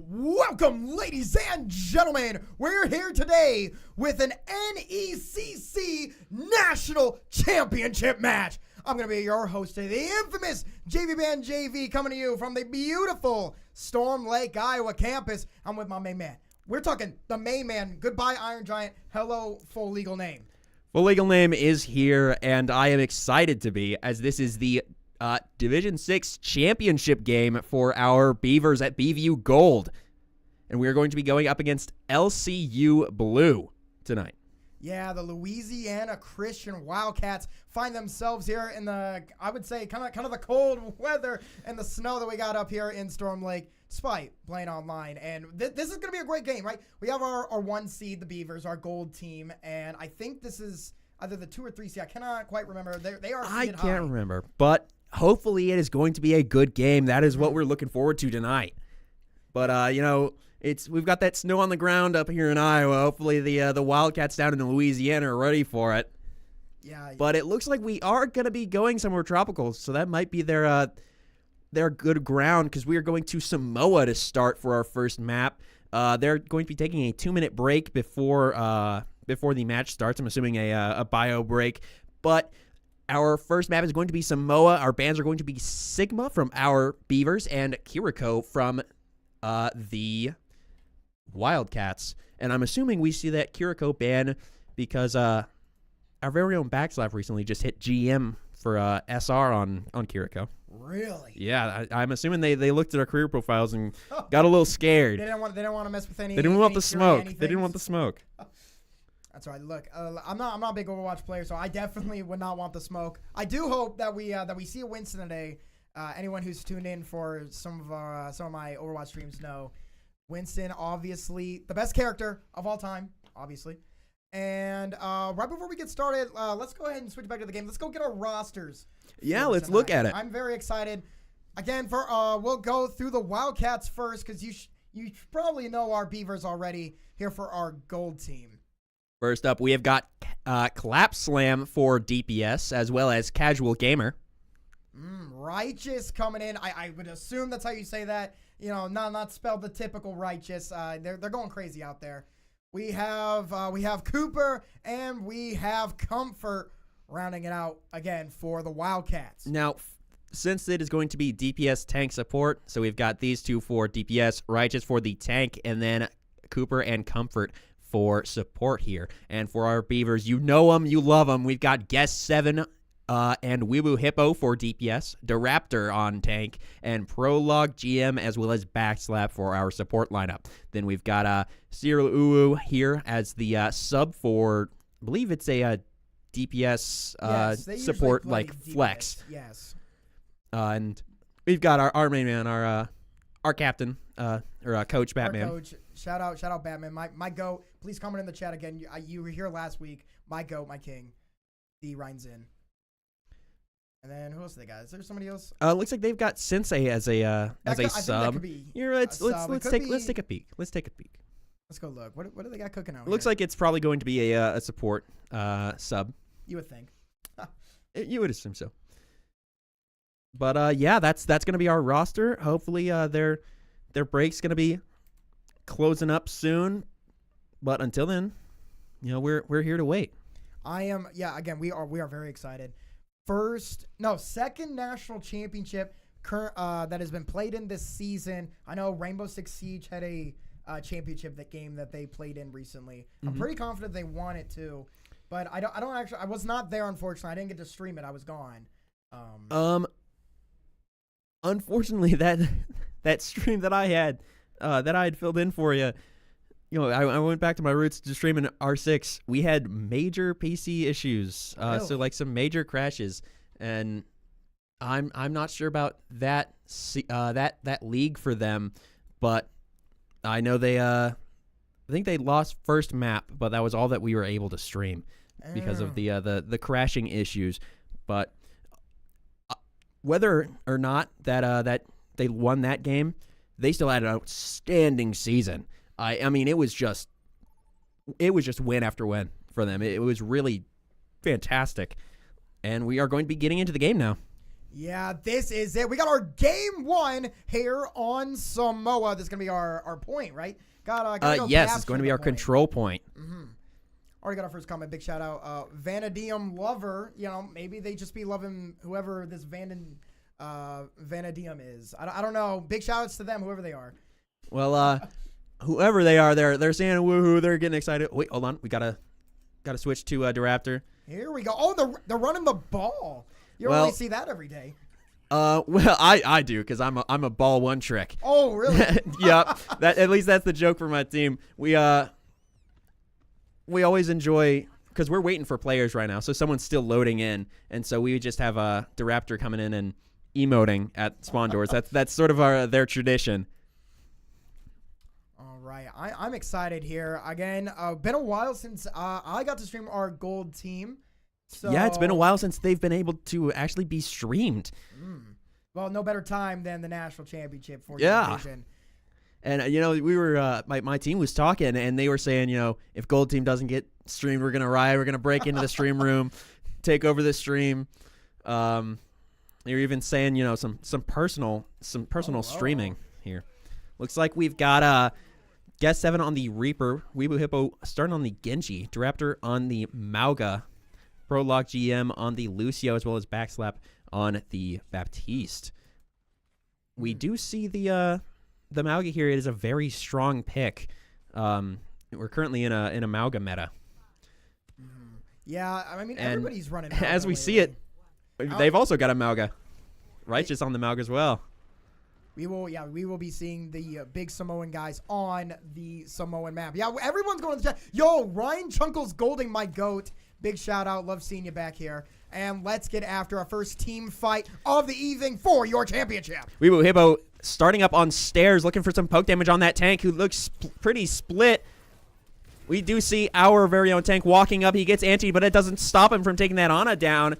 Welcome, ladies and gentlemen. We're here today with an NECC National Championship match. I'm going to be your host today, the infamous JV Band JV, coming to you from the beautiful Storm Lake, Iowa campus. I'm with my main man. We're talking the main man. Goodbye, Iron Giant. Hello, full legal name. Full legal name is here, and I am excited to be, as this is the Division 6 championship game for our Beavers at BVU Gold. And we are going to be going up against LCU Blue tonight. Yeah, the Louisiana Christian Wildcats find themselves here in the, I would say, kind of the cold weather and the snow that we got up here in Storm Lake, despite playing online. And this is going to be a great game, right? We have our one seed, the Beavers, our gold team, and I think this is either the 2 or 3 seed. I cannot quite remember. They are I can't high. remember, but hopefully it is going to be a good game. That is what we're looking forward to tonight. But we've got that snow on the ground up here in Iowa. Hopefully the Wildcats down in Louisiana are ready for it. Yeah. But it looks like we are going to be going somewhere tropical, so that might be their good ground, because we are going to Samoa to start for our first map. They're going to be taking a 2-minute break before the match starts. I'm assuming a bio break. But our first map is going to be Samoa. Our bands are going to be Sigma from our Beavers and Kiriko from the Wildcats. And I'm assuming we see that Kiriko ban because our very own Backslap recently just hit GM for SR on Kiriko. Really? Yeah, I'm assuming they looked at our career profiles and got a little scared. They didn't want to mess with any. They didn't want the smoke. Anything. They didn't want the smoke. That's right. Look, I'm not a big Overwatch player, so I definitely would not want the smoke. I do hope that we see a Winston today. Anyone who's tuned in for some of my Overwatch streams know Winston, obviously the best character of all time, obviously. And right before we get started, let's go ahead and switch back to the game. Let's go get our rosters. Yeah, let's look at it. I'm very excited. Again, we'll go through the Wildcats first, because you probably know our Beavers already. Here for our gold team. First up, we have got Clap Slam for DPS, as well as Casual Gamer. Righteous coming in. I would assume that's how you say that. You know, not spelled the typical Righteous. They're going crazy out there. We have Cooper and we have Comfort rounding it out again for the Wildcats. Now, since it is going to be DPS tank support, so we've got these two for DPS, Righteous for the tank, and then Cooper and Comfort for support here. And for our Beavers, you know them, you love them. We've got Guest 7 and Weeboo Hippo for DPS, DeRaptor on tank, and Prologue GM, as well as Backslap for our support lineup. Then we've got Cyril Uwu here as the sub for, I believe it's a DPS support, like DPS. Flex. Yes. And we've got our main man, our captain, or Coach Batman. Our coach. Shout out Batman. My goat. Please comment in the chat again. You were here last week. My goat, my king. The Rhinezin. And then who else do they got? Is there somebody else? Looks like they've got Sensei as a sub. Let's take a peek. Let's go look. What do they got cooking out? Looks like it's probably going to be a support sub. You would think. You would assume so. But yeah, that's going to be our roster. Hopefully their break's going to be closing up soon. But until then, we're here to wait. Again, we are very excited. Second national championship that has been played in this season. I know Rainbow Six Siege had a championship game that they played in recently. I'm pretty confident they won it too, but I don't actually. I was not there, unfortunately. I didn't get to stream it. I was gone. Unfortunately, that stream that I had filled in for you. I went back to my roots to stream in R6. We had major PC issues, really? So like some major crashes, and I'm not sure about that league for them, but I know I think they lost first map, but that was all that we were able to stream because of the crashing issues. But whether or not that they won that game, they still had an outstanding season. I mean, it was just win after win for them. It was really fantastic. And we are going to be getting into the game now. Yeah, this is it. We got our game 1 here on Samoa. This is going to be our point, right? Yes, it's going to be our control point. Already got our first comment. Big shout out. Vanadium Lover. You know, maybe they just be loving whoever this Vanadium is. I don't know. Big shout outs to them, whoever they are. Well, whoever they are, they're saying woohoo. They're getting excited. Wait, hold on. We gotta switch to Diraptor. Here we go. Oh, they're running the ball. You don't really see that every day. Well, I do because I'm a ball one trick. Oh, really? Yep. At least that's the joke for my team. We always enjoy because we're waiting for players right now, so someone's still loading in, and so we just have a Diraptor coming in and emoting at spawn doors. That's sort of their tradition. All right, I'm excited here again. Been a while since I got to stream our gold team. So, yeah, it's been a while since they've been able to actually be streamed. Well, no better time than the national championship for division. And we were my team was talking, and they were saying, if gold team doesn't get streamed, we're gonna riot. We're gonna break into the stream room, take over the stream. They were even saying, some personal streaming here. Looks like we've got Guest 7 on the Reaper, Weebu Hippo starting on the Genji, Diraptor on the Mauga, Prologue GM on the Lucio, as well as Backslap on the Baptiste. We do see the Mauga here. It is a very strong pick. We're currently in a Mauga meta. Yeah, I mean, everybody's running Mauga as we lately. see it, they've also got a Mauga. Righteous on the Mauga as well. We will be seeing the big Samoan guys on the Samoan map. Yeah, everyone's going to the chat. Yo, Ryan Chunkles Golding, my goat. Big shout out. Love seeing you back here. And let's get after our first team fight of the evening for your championship. Weebu Hippo starting up on stairs, looking for some poke damage on that tank who looks pretty split. We do see our very own tank walking up. He gets anti, but it doesn't stop him from taking that Ana down.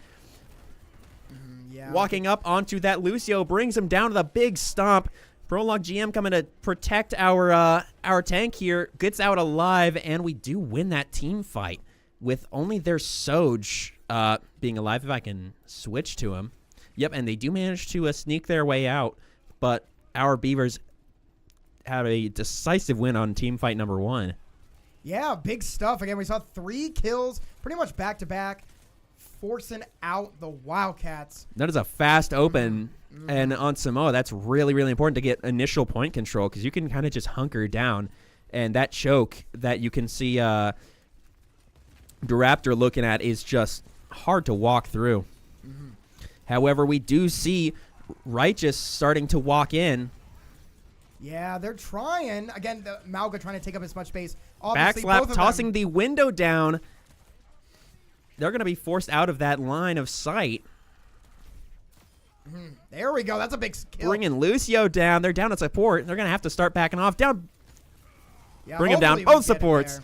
Walking up onto that Lucio brings him down to the big stomp. Prologue GM coming to protect our tank here. Gets out alive, and we do win that team fight with only their Soj being alive. If I can switch to him. Yep, and they do manage to sneak their way out, but our Beavers had a decisive win on team fight number 1. Yeah, big stuff. Again, we saw 3 kills pretty much back-to-back, forcing out the Wildcats. That is a fast open, and on Samoa, that's really, really important to get initial point control because you can kind of just hunker down, and that choke that you can see Diraptor looking at is just hard to walk through. However, we do see Righteous starting to walk in. Yeah, they're trying. Again, the Mauga trying to take up as much space. Obviously, Backslap tossing the window down. They're going to be forced out of that line of sight. There we go. That's a big kill. Bringing Lucio down. They're down at support. They're going to have to start backing off. Down. Yeah, bring him down. Both supports.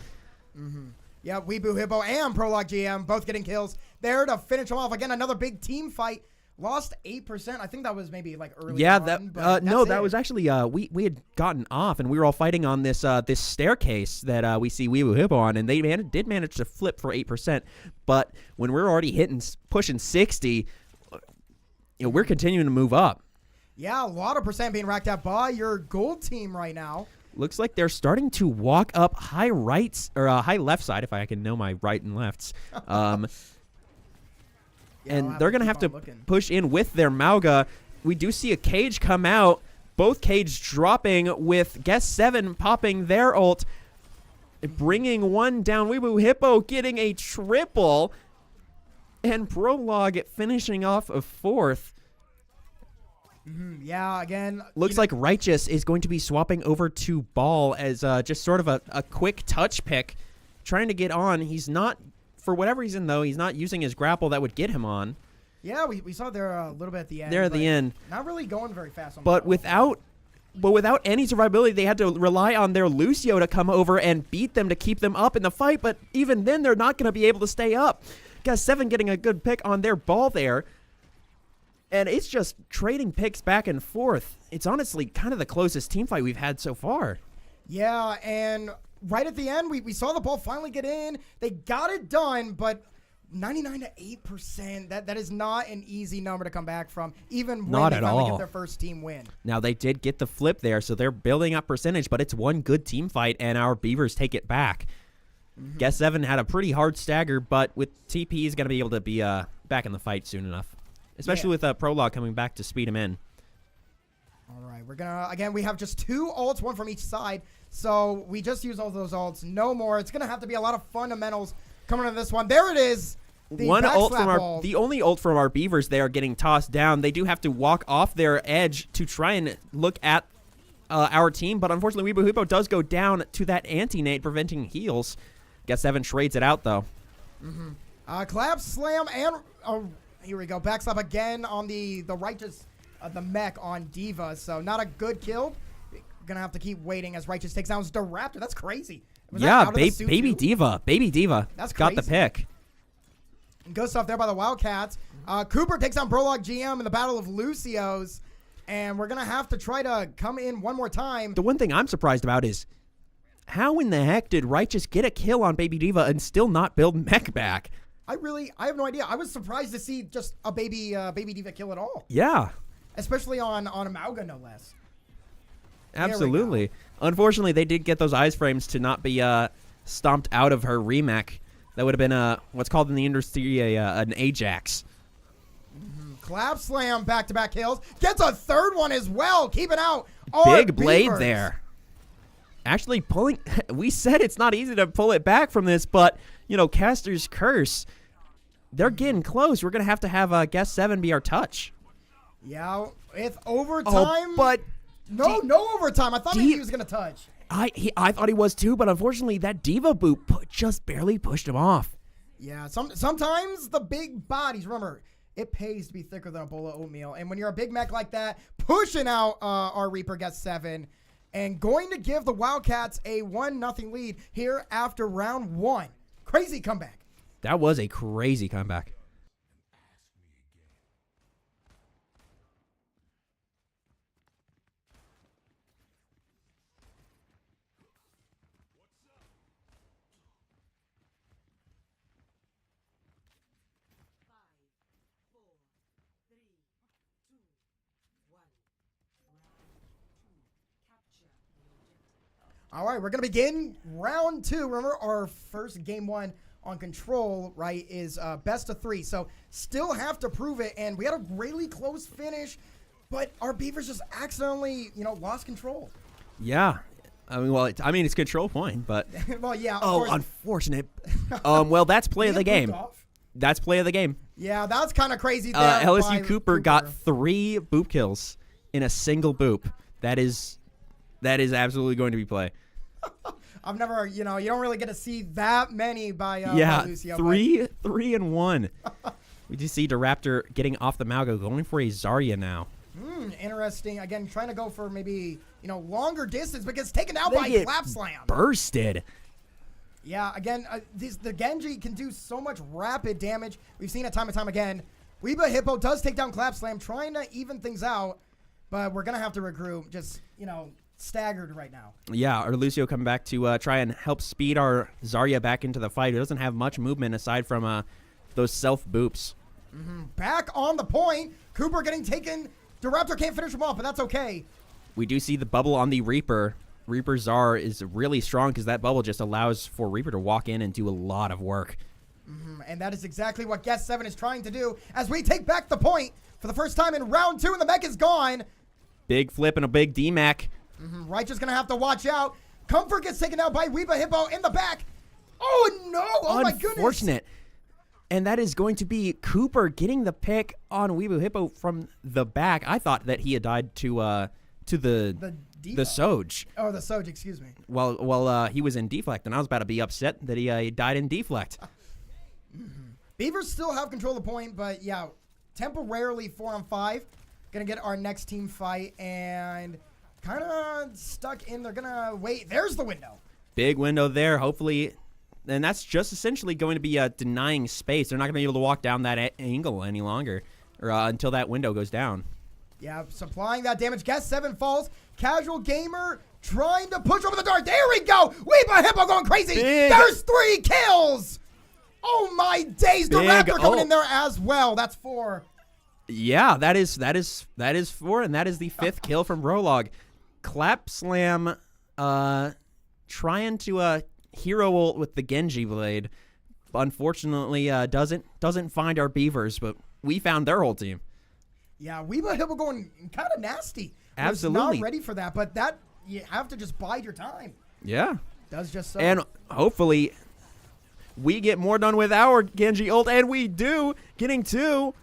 Yeah, Weebu Hippo and Prologue GM both getting kills there to finish them off. Again, another big team fight. Lost 8%. I think that was maybe like early. Yeah, on, no, that was actually we had gotten off, and we were all fighting on this this staircase that we see Weebu Hippo on, and they did manage to flip for 8%. But when we're already pushing 60, we're continuing to move up. Yeah, a lot of percent being racked up by your gold team right now. Looks like they're starting to walk up high rights or high left side, if I can know my right and lefts. And they're going to have to push in with their Mauga. We do see a Cage come out. Both Cage dropping with Guest 7 popping their ult. Bringing one down. Weebu Hippo getting a triple. And Prologue finishing off a 4th. Yeah, again. Looks like Righteous is going to be swapping over to Ball as just sort of a quick touch pick. Trying to get on. He's not... For whatever reason, though, he's not using his grapple that would get him on. Yeah, we saw there a little bit at the end. There at the end. Not really going very fast. But without any survivability, they had to rely on their Lucio to come over and beat them to keep them up in the fight. But even then, they're not going to be able to stay up. Got 7 getting a good pick on their Ball there. And it's just trading picks back and forth. It's honestly kind of the closest team fight we've had so far. Yeah, and... right at the end, we saw the Ball finally get in. They got it done, but 99 to 8%. That is not an easy number to come back from, even when Not they at finally all. get their first team win. Now, they did get the flip there, so they're building up percentage, but it's one good team fight, and our Beavers take it back. Guess 7 had a pretty hard stagger, but with TP, he's going to be able to be back in the fight soon enough, especially with Prologue coming back to speed him in. All right, we're going to, again, we have just 2 ults, 1 from each side, so we just use all those ults, no more. It's going to have to be a lot of fundamentals coming into this one. There it is. The One ult from ult. the only ult from our Beavers, they are getting tossed down. They do have to walk off their edge to try and look at our team, but unfortunately, Weebo Hippo does go down to that anti-nade, preventing heals. Guess 7 trades it out, though. Clap, slam, and here we go. Backslap again on the Righteous, the mech on D.Va, so not a good kill. Gonna have to keep waiting as Righteous takes down the Raptor. That's crazy. Was that Yeah, out of the suit Baby too? D.Va. That's got the crazy. pick. Good stuff there by the Wildcats. Cooper takes on Prologue GM in the Battle of Lucio's, and we're going to have to try to come in one more time. The one thing I'm surprised about is how in the heck did Righteous get a kill on Baby D.Va and still not build mech back? I have no idea. I was surprised to see just a Baby D.Va kill at all, Yeah, especially on Amalga, no less. absolutely. Unfortunately, they did get those eyes frames to not be stomped out of her remech. That would have been what's called in the industry an Ajax. Clap slam, back-to-back kills. Gets a third one as well, keeping out our Big blade Beavers. there. Actually pulling, we said it's not easy to pull it back from this, but, you know, Caster's Curse, they're getting close. We're going to have Guess 7 be our touch. Yeah, with overtime. Oh, but no overtime. I thought maybe he was going to touch. I thought he was too, but unfortunately that D.Va boot just barely pushed him off. Yeah, sometimes the big bodies, remember, it pays to be thicker than a bowl of oatmeal. And when you're a big mech like that, pushing out our Reaper Guess 7 and going to give the Wildcats a 1-0 lead here after round 1. Crazy comeback. That was a crazy comeback. All right, we're going to begin round 2. Remember, our first game 1 on Control, right, is best of 3. So still have to prove it. And we had a really close finish, but our Beavers just accidentally, lost control. Yeah. I mean, it's control point, but Well, yeah. Of oh, course. unfortunate. Well, that's play of the He game. moved off. That's play of the game. Yeah, that's kind of crazy. There LSU by Cooper got 3 boop kills in a single boop. That is absolutely going to be play. I've never, you don't really get to see that many by Yeah, by Lucio. 3 and 1. We do see the Raptor getting off the Malgo, going for a Zarya now. Interesting. Again, trying to go for maybe, longer distance, but gets taken out They by get Clap Slam. bursted. Yeah, again, the Genji can do so much rapid damage. We've seen it time and time again. Weeba Hippo does take down Clap Slam, trying to even things out, but we're going to have to regroup. Just, staggered right now. Yeah, our Lucio coming back to try and help speed our Zarya back into the fight. He doesn't have much movement aside from those self boops. Back on the point. Cooper getting taken. The Raptor can't finish him off, but that's okay. We do see the bubble on the Reaper. Reaper Zar is really strong because that bubble just allows for Reaper to walk in and do a lot of work. And that is exactly what Guest 7 is trying to do as we take back the point for the first time in round 2, and the mech is gone. Big flip and a big D-Mac. Righteous going to have to watch out. Comfort gets taken out by Weeba Hippo in the back. Oh, no. Oh, my goodness. Unfortunate. And that is going to be Cooper getting the pick on Weebu Hippo from the back. I thought that he had died to the Soj. Oh, the Soj, excuse me. While he was in deflect, and I was about to be upset that he died in deflect. Beavers still have control of the point, but yeah, temporarily 4-on-5. Gonna get our next team fight and kind of stuck in. They're gonna wait. There's the window. Big window there. Hopefully, and that's just essentially going to be denying space. They're not gonna be able to walk down that angle any longer, or until that window goes down. Yeah, supplying that damage. Guest 7 falls. Casual Gamer trying to push over the dart. There we go. Weeba Hippo going crazy. Big. There's 3 kills. Oh my days! The Big Raptor coming ult. in there as well. That's 4. Yeah, that is 4, and that is the 5th kill from Prolog. Clap Slam trying to hero ult with the Genji blade. Unfortunately, doesn't find our Beavers, but we found their whole team. Yeah, Weeba Hippo going kind of nasty. Absolutely. Was not ready for that, but that you have to just bide your time. Yeah. Does just so. And hopefully we get more done with our Genji ult, and we do. Getting 2.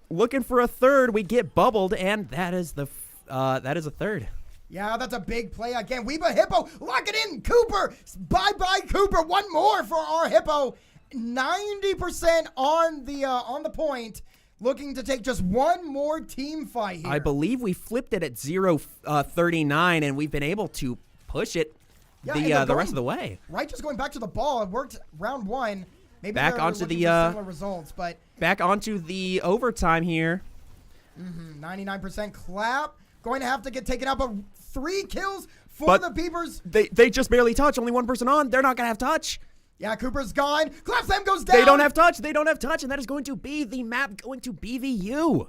Looking for a 3rd. We get bubbled, and that is a 3rd. Yeah, that's a big play again. Weeba Hippo, lock it in. Cooper, bye-bye Cooper. One more for our Hippo. 90% on the point. Looking to take just one more team fight here. I believe we flipped it at 0-39, and we've been able to push it the rest of the way. Right, just going back to the ball. It worked round 1. Maybe back they're onto looking the for similar results, but back onto the overtime here. 99% clap. Going to have to get taken out, but 3 kills for the Beavers. They just barely touch. Only one person on. They're not gonna have touch. Yeah, Cooper's gone. Clap Slam goes down. They don't have touch. They don't have touch, and that is going to be the map going to BVU.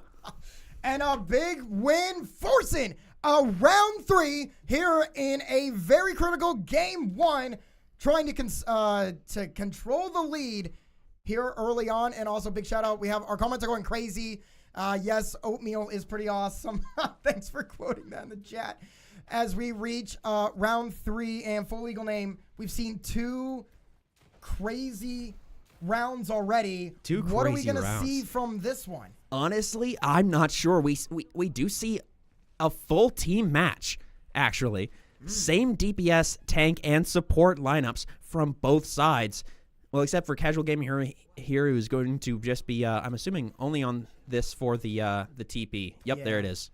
And a big win, forcing a round 3 here in a very critical game 1, trying to control the lead here early on. And also big shout out, we have our comments are going crazy. Yes, oatmeal is pretty awesome. Thanks for quoting that in the chat. As we reach round 3 and full legal name, we've seen 2 crazy rounds already. What are we going to see from this one? Honestly, I'm not sure. We do see a full team match, actually. Same DPS, tank, and support lineups from both sides. Well, except for Casual Gaming here who's going to just be, I'm assuming, only on this for the TP. Yep, yeah. There it is.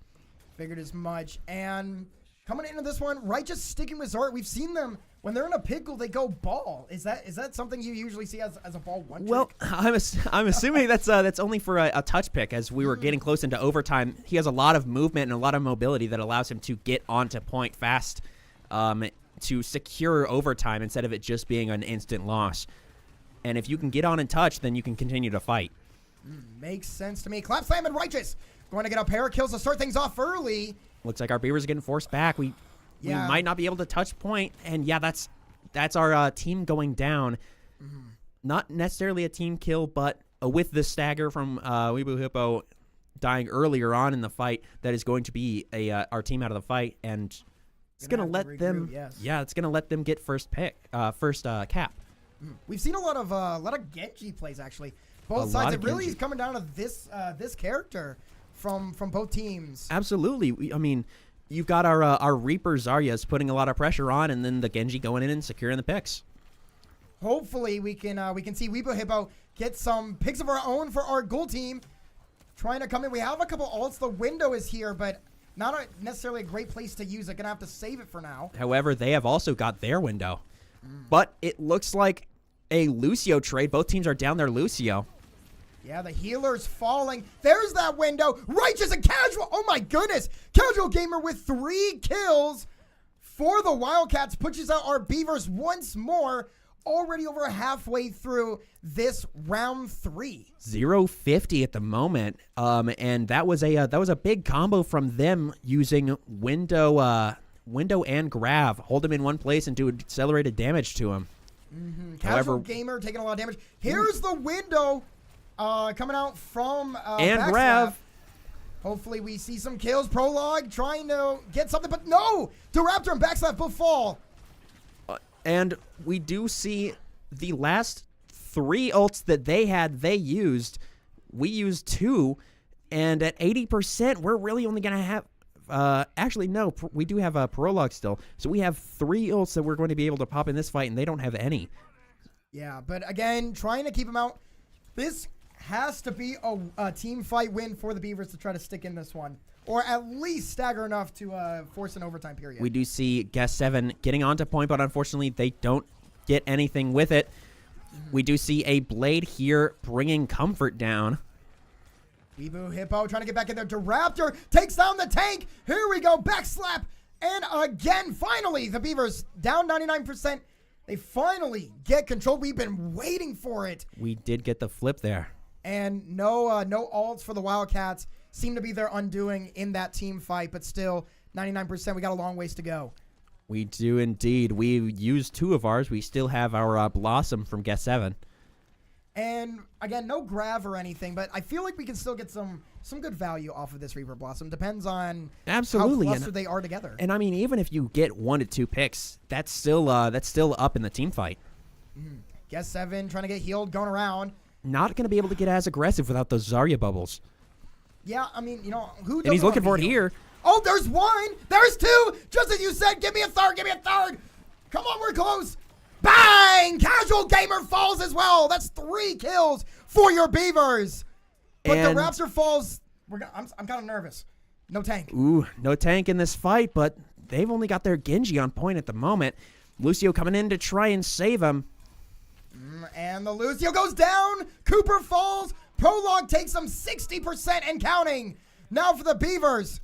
Figured as much. And coming into this one, right, just sticking with Zart. We've seen them, when they're in a pickle, they go ball. Is that something you usually see as a ball one trick? Well, I'm assuming that's only for a touch pick. As we were getting close into overtime, he has a lot of movement and a lot of mobility that allows him to get onto point fast to secure overtime instead of it just being an instant loss. And if you can get on and touch, then you can continue to fight. Makes sense to me. Clap Slam and Righteous going to get a pair of kills to start things off early. Looks like our Beavers are getting forced back. We might not be able to touch point, and yeah, that's our team going down. Not necessarily a team kill, but with the stagger from Weebu Hippo dying earlier on in the fight, that is going to be our team out of the fight, and it's gonna let them. Yes. Yeah, it's gonna let them get first cap. We've seen a lot of Genji plays actually. Both sides. It really is coming down to this character from both teams. Absolutely. I mean, you've got our Reaper Zaryas putting a lot of pressure on, and then the Genji going in and securing the picks. Hopefully we can see Weebu Hippo get some picks of our own for our goal team. Trying to come in. We have a couple ults. The window is here, but not necessarily a great place to use it. Gonna have to save it for now. However, they have also got their window. But it looks like a Lucio trade. Both teams are down their Lucio. Yeah, the healer's falling. There's that window. Righteous and Casual. Oh my goodness. Casual Gamer with 3 kills for the Wildcats. Pushes out our Beavers once more. Already over halfway through this round 3. 0-50 at the moment. And that was a big combo from them using window and grab. Hold him in one place and do accelerated damage to him. Casual Gamer taking a lot of damage. Here's the window coming out from and Backslap. Grav. Hopefully we see some kills. Prolog trying to get something, but no! To Raptor and Backslap will fall. And we do see the last 3 ults that they used. We used 2, and at 80%, we're really only going to have... actually, no, we do have a Prolog still. So we have 3 ults that we're going to be able to pop in this fight, and they don't have any. Yeah, but again, trying to keep them out. This has to be a team fight win for the Beavers to try to stick in this one. Or at least stagger enough to force an overtime period. We do see Guest 7 getting onto point, but unfortunately, they don't get anything with it. We do see a Blade here bringing Comfort down. Weebu Hippo trying to get back in there to Raptor. Takes down the tank. Here we go. Backslap. And again, finally, the Beavers down 99%. They finally get control. We've been waiting for it. We did get the flip there. And no ults for the Wildcats. Seem to be their undoing in that team fight, but still 99%. We got a long ways to go. We do indeed. We used 2 of ours. We still have our Blossom from Guest 7. And again, no grav or anything, but I feel like we can still get some good value off of this Reaper Blossom. Depends on Absolutely. how clustered they are together. And I mean, even if you get 1 to 2 picks, that's still up in the team fight. Guest 7 trying to get healed, going around. Not going to be able to get as aggressive without those Zarya bubbles. Yeah, I mean, who? And he's looking for it here. Oh, there's 1. There's 2. Just as you said, give me a third. Give me a third. Come on, we're close. Bang! Casual Gamer falls as well. That's 3 kills for your Beavers. But And the Raptor falls. I'm kind of nervous. No tank. Ooh, no tank in this fight, but they've only got their Genji on point at the moment. Lucio coming in to try and save him. And the Lucio goes down. Cooper falls. Prologue takes them 60% and counting. Now for the Beavers.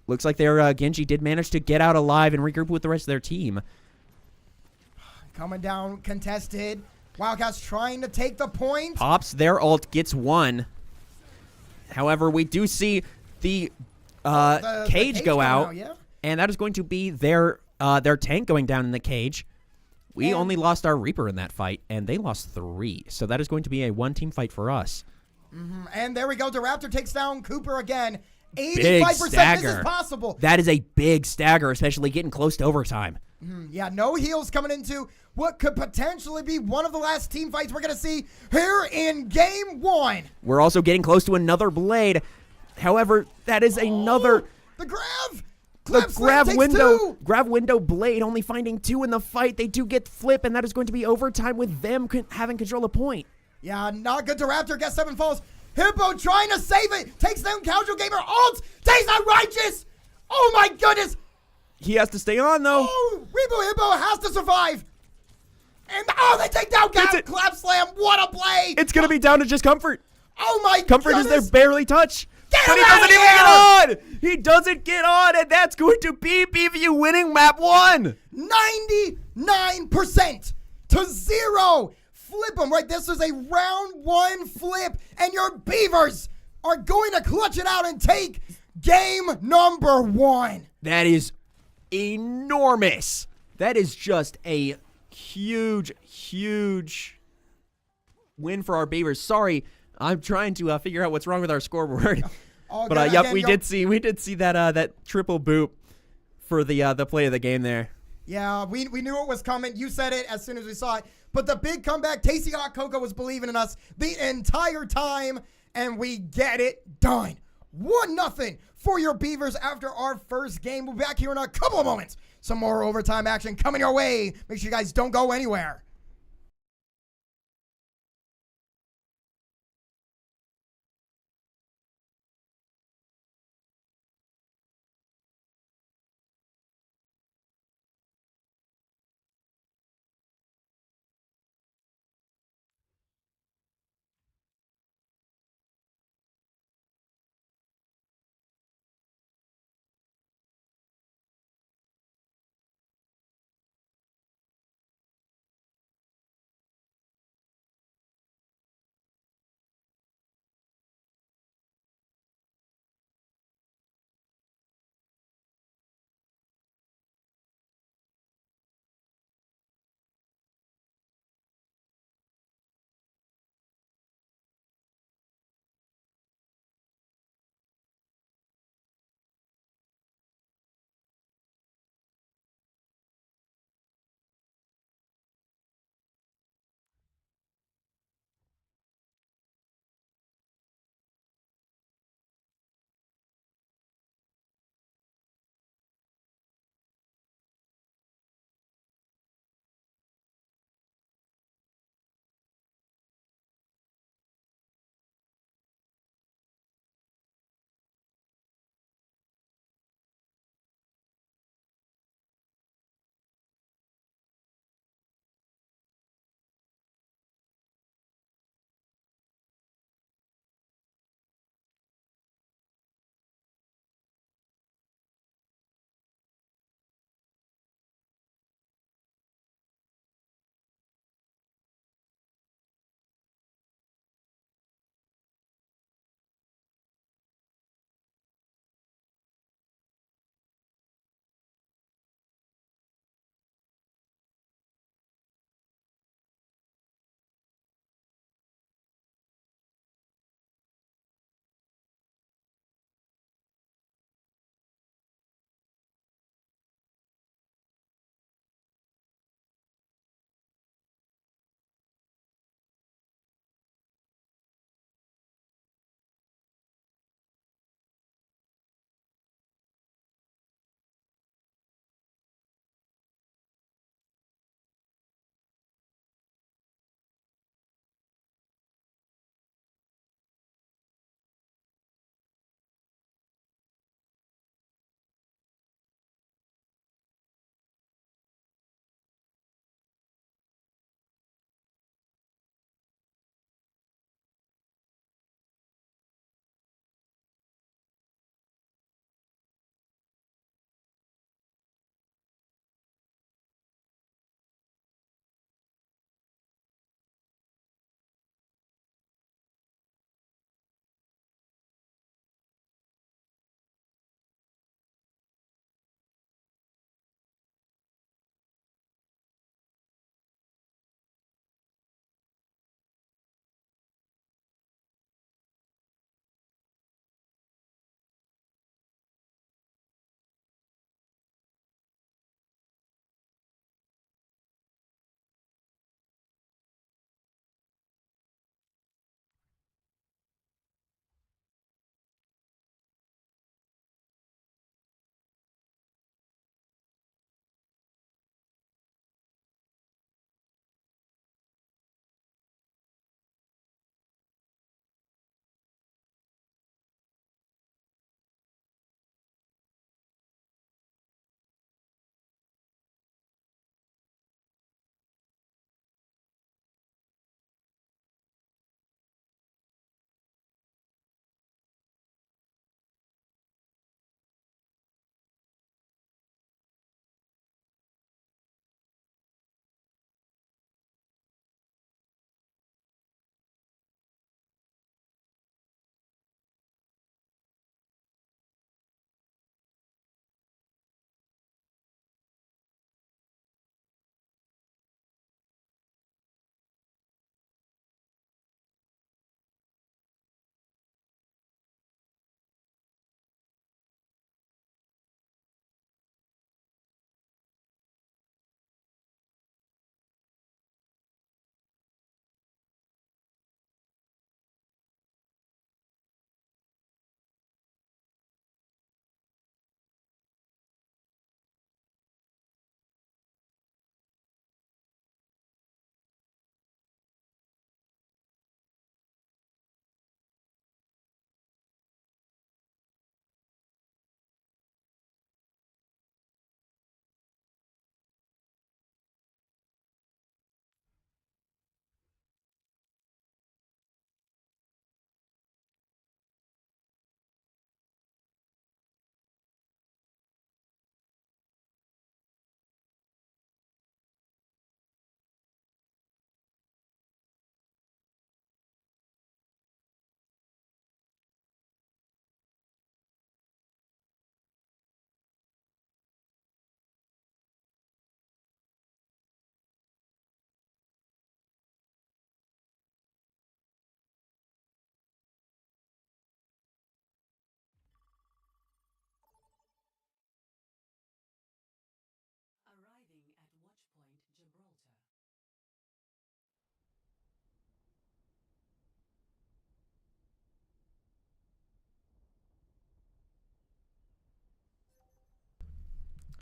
Looks like their Genji did manage to get out alive and regroup with the rest of their team. Coming down contested. Wildcats trying to take the point. Pops their ult, gets 1. However, we do see the cage go out, yeah. and that is going to be their tank going down in the cage. We only lost our Reaper in that fight, and they lost 3. So that is going to be a 1-team fight for us. And there we go. The Raptor takes down Cooper again. 85% Big this stagger. is possible. That is a big stagger, especially getting close to overtime. Yeah, no heals coming into what could potentially be one of the last team fights we're going to see here in Game 1. We're also getting close to another blade. However, that is another... The Grav! The Grav window blade only finding 2 in the fight. They do get flip, and that is going to be overtime with them having control of point. Yeah, not good to Raptor. Guess 7 falls. Hippo trying to save it. Takes down Casual Gamer. Ults. Takes out Righteous. Oh my goodness. He has to stay on, though. Oh, Rebo Hippo has to survive. And they take down Clap Slam. What a play. It's going to be down to just Comfort. Oh my Comfort goodness. is there barely touch. But he doesn't even get on. He doesn't get on, and that's going to be BVU winning map 1. 99% to 0. Flip them, right? This is a round 1 flip, and your Beavers are going to clutch it out and take game number 1. That is enormous. That is just a huge, huge win for our Beavers. Sorry, I'm trying to figure out what's wrong with our scoreboard. But yep, we did see that that triple boop for the play of the game there. Yeah, we knew it was coming. You said it as soon as we saw it. But the big comeback, Tasty Hot Cocoa was believing in us the entire time, and we get it done. 1-0 for your Beavers after our first game. We'll be back here in a couple of moments. Some more overtime action coming your way. Make sure you guys don't go anywhere.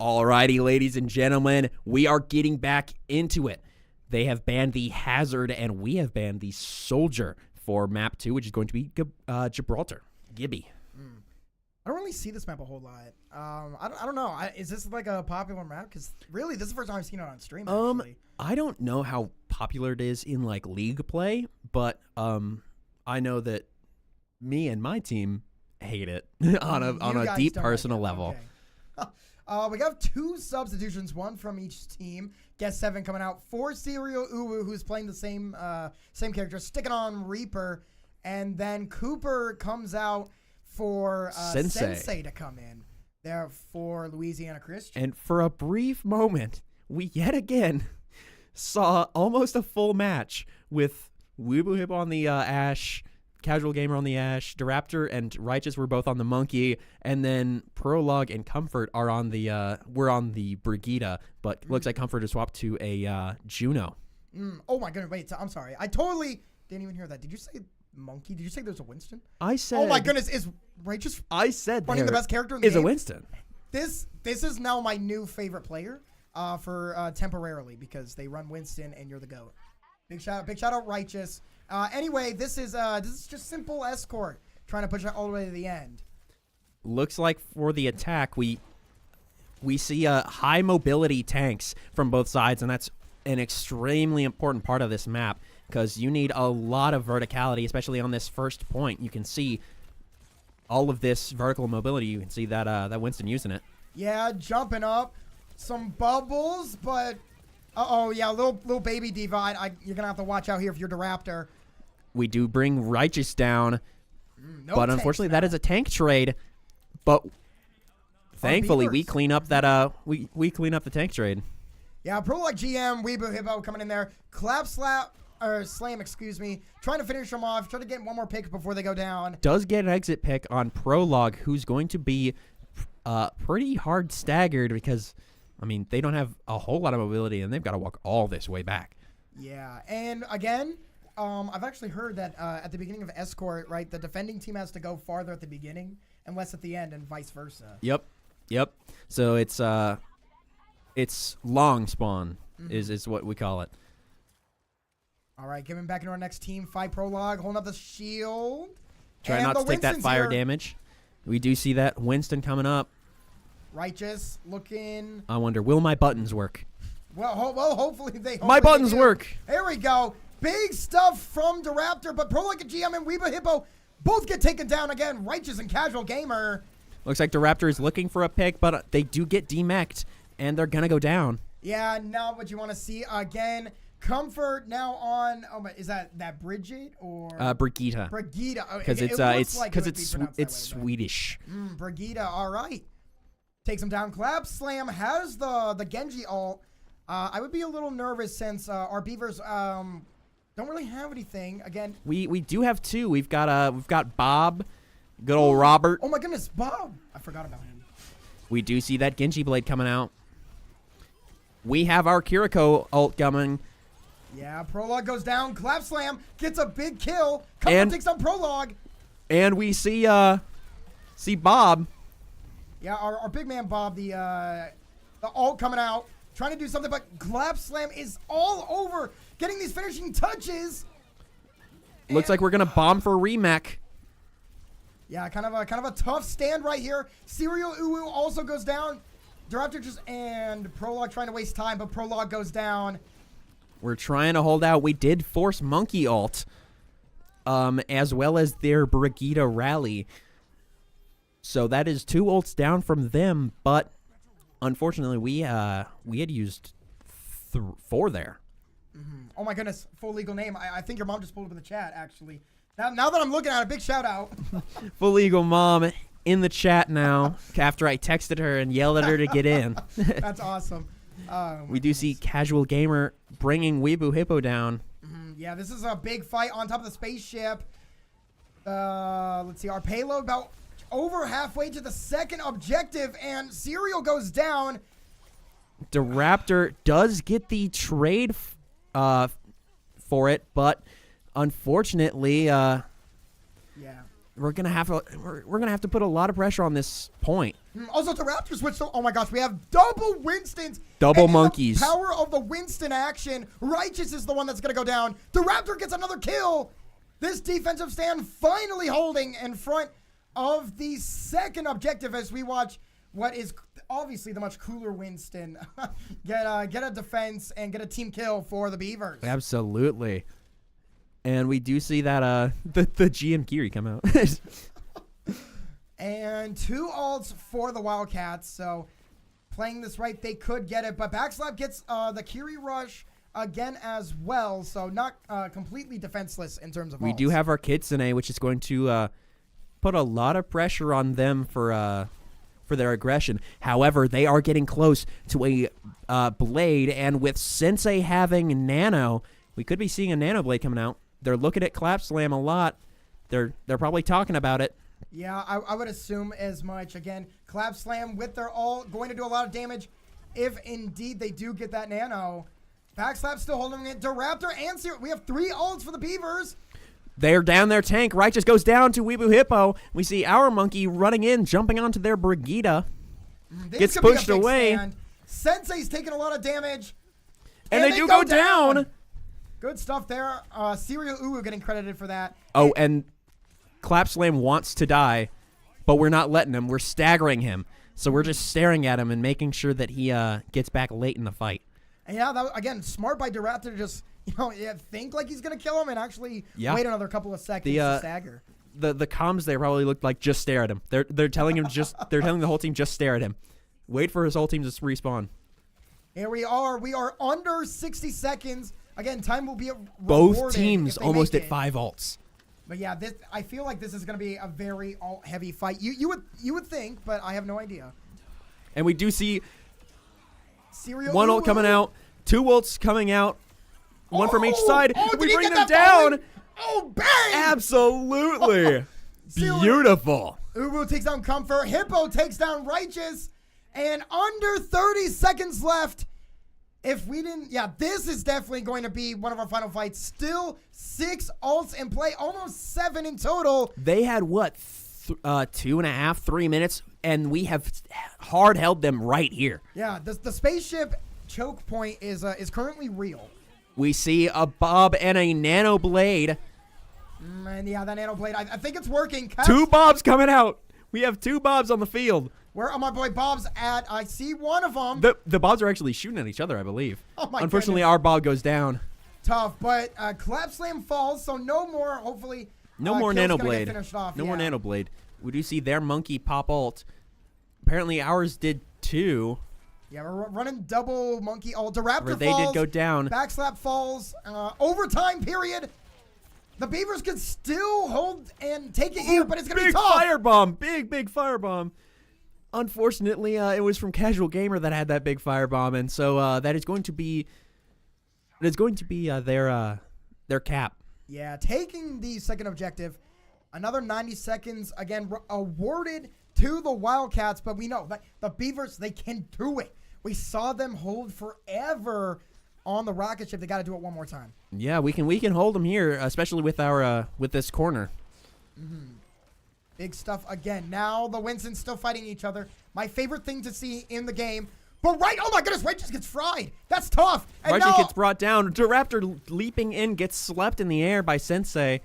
Alrighty, ladies and gentlemen, we are getting back into it. They have banned the Hazard, and we have banned the Soldier for map 2, which is going to be Gibraltar. Gibby. I don't really see this map a whole lot. I don't know. Is this like a popular map? Because really, this is the first time I've seen it on stream. Actually. I don't know how popular it is in like league play, but I know that me and my team hate it on a deep personal level. Okay. We got 2 substitutions, 1 from each team. Guest 7 coming out for Serial Uwu, who's playing the same character, sticking on Reaper, and then Cooper comes out for Sensei to come in there for Louisiana Christian. And for a brief moment, we yet again saw almost a full match with Weeble Hip on the Ashe, Casual Gamer on the Ashe, Diraptor and Righteous were both on the Monkey, and then Prologue and Comfort are on the we're on the Brigida, but looks like Comfort is swapped to a Juno. Oh my goodness! Wait, I'm sorry. I totally didn't even hear that. Did you say Monkey? Did you say there's a Winston? I said. Oh my goodness! Is Righteous? I said running the best character in the game? Is a Winston. This is now my new favorite player for temporarily because they run Winston and you're the GOAT. Big shout out Righteous. Anyway, this is just simple escort trying to push it all the way to the end. Looks like for the attack we see high mobility tanks from both sides, and that's an extremely important part of this map because you need a lot of verticality, especially on this first point. You can see all of this vertical mobility. You can see that Winston using it. Yeah, jumping up, some bubbles, but yeah, little baby Diva. You're gonna have to watch out here if you're the Raptor. We do bring Righteous down, but unfortunately that is a tank trade. But thankfully we clean up that we clean up the tank trade. Yeah, Prologue GM Weebu Hippo coming in there, Slam, excuse me, trying to finish them off, trying to get one more pick before they go down. Does get an exit pick on Prologue, who's going to be pretty hard staggered because, I mean, they don't have a whole lot of mobility and they've got to walk all this way back. Yeah, and again, I've actually heard that at the beginning of Escort, right, the defending team has to go farther at the beginning and less at the end, and vice versa. Yep. So it's long spawn is what we call it. All right, giving back into our next team fight. Prologue holding up the shield. Try not to take that fire damage. We do see that Winston coming up. Righteous looking. I wonder, will my buttons work? Well, hopefully they. My buttons work. Here we go. Big stuff from the Raptor, but Prologue and GM and Weeba Hippo both get taken down again. Righteous and Casual Gamer. Looks like the Raptor is looking for a pick, but they do get demeched, and they're gonna go down. Yeah, not what you want to see again. Comfort now on. Oh my, is that Bridget or Brigida? Brigida, because it's Swedish. Brigida, all right. Takes him down. Clap Slam has the Genji ult. I would be a little nervous since our Beavers don't really have anything. Again, we do have 2. We've got Bob, good old Robert. Oh my goodness, Bob! I forgot about him. We do see that Genji blade coming out. We have our Kiriko ult coming. Yeah, Prologue goes down. Clap Slam gets a big kill. Comfort takes on Prologue. And we see Bob. Yeah, our big man Bob, the ult coming out, trying to do something, but Clap Slam is all over, getting these finishing touches. Looks like we're gonna bomb for Remec. Yeah, kind of a tough stand right here. Serial Uwu also goes down. Diraptor and Prologue trying to waste time, but Prologue goes down. We're trying to hold out. We did force Monkey ult, as well as their Brigida rally. So that is 2 ults down from them, but unfortunately we had used 4 there. Oh my goodness, full legal name. I think your mom just pulled up in the chat, actually. Now that I'm looking at it, big shout out. Full legal mom in the chat now after I texted her and yelled at her to get in. That's awesome. We do see Casual Gamer bringing Weebu Hippo down. Yeah, this is a big fight on top of the spaceship. Let's see, our payload about over halfway to the second objective, and Serial goes down. The Raptor does get the trade for it, but unfortunately, we're gonna have to put a lot of pressure on this point. Also, the Raptors switched. Oh my gosh, we have double Winstons. Double and monkeys. The power of the Winston action. Righteous is the one that's gonna go down. The Raptor gets another kill. This defensive stand finally holding in front of the second objective as we watch what is obviously the much cooler Winston get a defense and get a team kill for the Beavers. Absolutely. And we do see that the GM Kiri come out. And 2 ults for the Wildcats. So playing this right, they could get it. But Backslap gets the Kiri rush again as well. So not completely defenseless in terms of ults. We do have our Kitsune, which is going to put a lot of pressure on them for their aggression. However, they are getting close to a Blade. And with Sensei having Nano, we could be seeing a Nano Blade coming out. They're looking at Clap Slam a lot. They're probably talking about it. Yeah, I would assume as much. Again, Clap Slam with their ult going to do a lot of damage if indeed they do get that Nano. Backslap still holding it. Raptor and Zero. We have 3 ults for the Beavers. They're down their tank. Righteous goes down to Weebu Hippo. We see our Monkey running in, jumping onto their Brigitte. Gets pushed away. Stand. Sensei's taking a lot of damage. And they do go down. Good stuff there. Serial Uwu getting credited for that. Oh, and Clap Slam wants to die, but we're not letting him. We're staggering him. So we're just staring at him and making sure that he gets back late in the fight. And yeah, that, again, smart by Raptor to just think like he's going to kill him and actually wait another couple of seconds to stagger. The comms there probably looked like just stare at him. They're telling him they're telling the whole team just stare at him. Wait for his whole team to respawn. Here we are. We are under 60 seconds. Again, time will be both teams almost at 5 ults. But yeah, I feel like this is going to be a very ult-heavy fight. You would think, but I have no idea. And we do see Serial 1 ult coming out, 2 ults coming out, 1 from each side. We bring them down. Oh, bang! Absolutely. Beautiful. Uwu takes down Comfort. Hippo takes down Righteous. And under 30 seconds left. If we didn't, this is definitely going to be one of our final fights. Still 6 ults in play, almost 7 in total. They had, 2.5, 3 minutes, and we have hard held them right here. Yeah, the spaceship choke point is currently real. We see a Bob and a Nano Blade. And yeah, that Nano Blade, I think it's working. 2 Bobs coming out. We have 2 Bobs on the field. Where are my boy Bob's at? I see one of them. The Bobs are actually shooting at each other, I believe. Oh my Unfortunately, goodness. our Bob goes down. Tough, but Clap Slam falls, so no more, hopefully. No more Nano Blade. No more Nano Blade. We do see their Monkey pop ult. Apparently, ours did too. Yeah, we're running double Monkey ult. The Raptor they falls. did go down. Backslap falls. Overtime period. The Beavers can still hold and take it here, but it's going to be tough. Big firebomb. Unfortunately, it was from Casual Gamer that had that big firebomb, and so that is going to be their cap. Yeah, taking the second objective. Another 90 seconds, again, awarded to the Wildcats, but we know that the Beavers, they can do it. We saw them hold forever on the rocket ship. They got to do it one more time. Yeah, we can hold them here, especially with our with this corner. Mm-hmm. Big stuff again. Now the Winstons still fighting each other. My favorite thing to see in the game. But oh my goodness, Righteous gets fried. That's tough. And Righteous gets brought down. Raptor leaping in gets slept in the air by Sensei.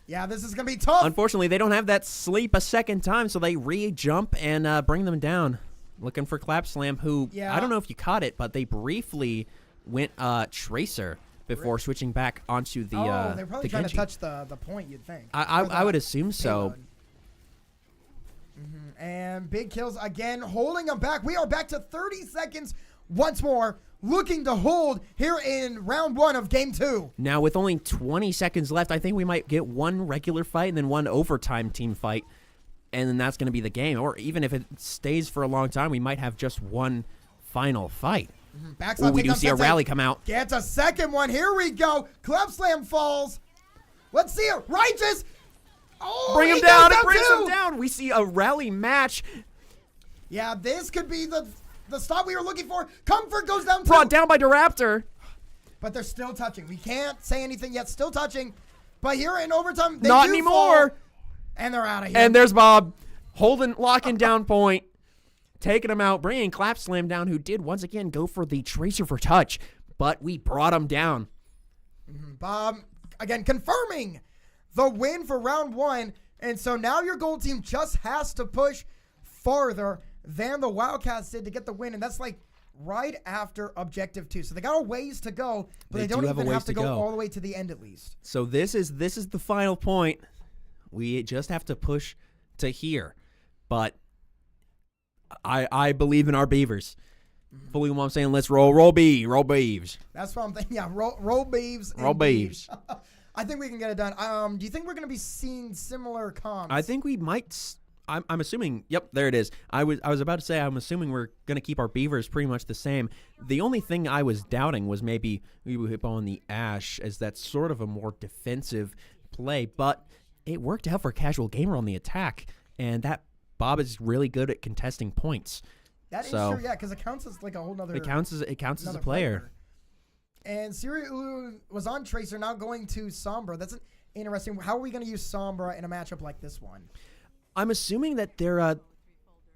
Yeah, this is going to be tough. Unfortunately, they don't have that sleep a second time, so they re-jump and bring them down. Looking for Clap Slam, who, I don't know if you caught it, but they briefly went Tracer before switching back onto the they're probably trying to touch the point, you'd think. I would assume so. And big kills again, holding them back. We are back to 30 seconds once more, looking to hold here in round 1 of game 2. Now, with only 20 seconds left, I think we might get 1 regular fight and then 1 overtime team fight, and then that's going to be the game. Or even if it stays for a long time, we might have just 1 final fight. Ooh, we do see a rally come out. Gets a second one. Here we go. Clap Slam falls. Let's see it. Righteous. Oh, bring him down. It brings him down. We see a rally match. Yeah, this could be the stop we were looking for. Comfort goes down too. Brought down by the Raptor. But they're still touching. We can't say anything yet. Still touching. But here in overtime, they Not do anymore. Fall. And they're out of here. And there's Bob locking down point, taking him out, bringing Clap Slam down, who did once again go for the Tracer for touch, but we brought him down. Bob, again, confirming the win for round 1. And so now your gold team just has to push farther than the Wildcats did to get the win. And that's like right after objective 2. So they got a ways to go, but they don't even have to go all the way to the end at least. So this is the final point. We just have to push to here. But I believe in our Beavers. Fully what I'm saying, let's roll Beavs. That's what I'm thinking. Yeah, roll Beavs. Roll Beavs. I think we can get it done. Do you think we're going to be seeing similar comms? I think we might. I'm assuming. Yep, there it is. I was about to say I'm assuming we're going to keep our Beavers pretty much the same. The only thing I was doubting was maybe we would hit on the Ash, as that's sort of a more defensive play. But it worked out for Casual Gamer on the attack, and that Bob is really good at contesting points. That is true, yeah, because it counts as like a whole nother. It counts as a player. And Siri was on Tracer, now going to Sombra. That's interesting. How are we going to use Sombra in a matchup like this one? I'm assuming that their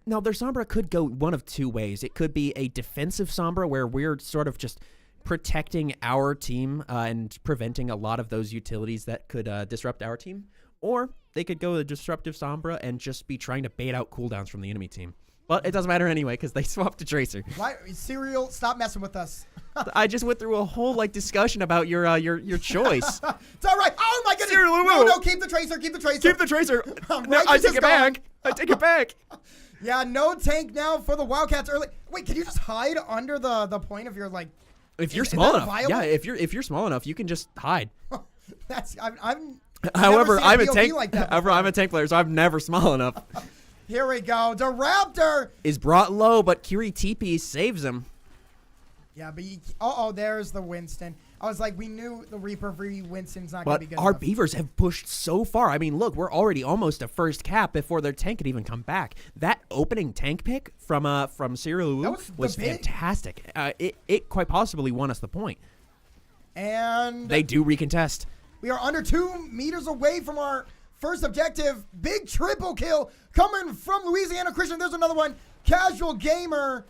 Sombra could go one of two ways. It could be a defensive Sombra where we're sort of just protecting our team and preventing a lot of those utilities that could disrupt our team. Or they could go the disruptive Sombra and just be trying to bait out cooldowns from the enemy team. But it doesn't matter anyway because they swapped to Tracer. Why, Serial, stop messing with us. I just went through a whole discussion about your choice. It's all right. Oh my goodness. Serial, no, keep the Tracer. Keep the Tracer. Keep the Tracer. No, I take it back. I take it back. Yeah, no tank now for the Wildcats early. Wait, can you just hide under the point of your like? If you're small enough, yeah. If you're small enough, you can just hide. That's However, I'm a tank. Like that however, I'm a tank player, so I'm never small enough. Here we go. The Raptor is brought low, but Kiri TP saves him. Yeah, but there's the Winston. I was like, we knew the Reaper v Winston's not going to be good But our enough. Beavers have pushed so far. I mean, look, we're already almost a first cap before their tank could even come back. That opening tank pick from Cyril was fantastic. It quite possibly won us the point. And they do recontest. We are under 2 meters away from our first objective. Big triple kill coming from Louisiana Christian. There's another one. Casual Gamer.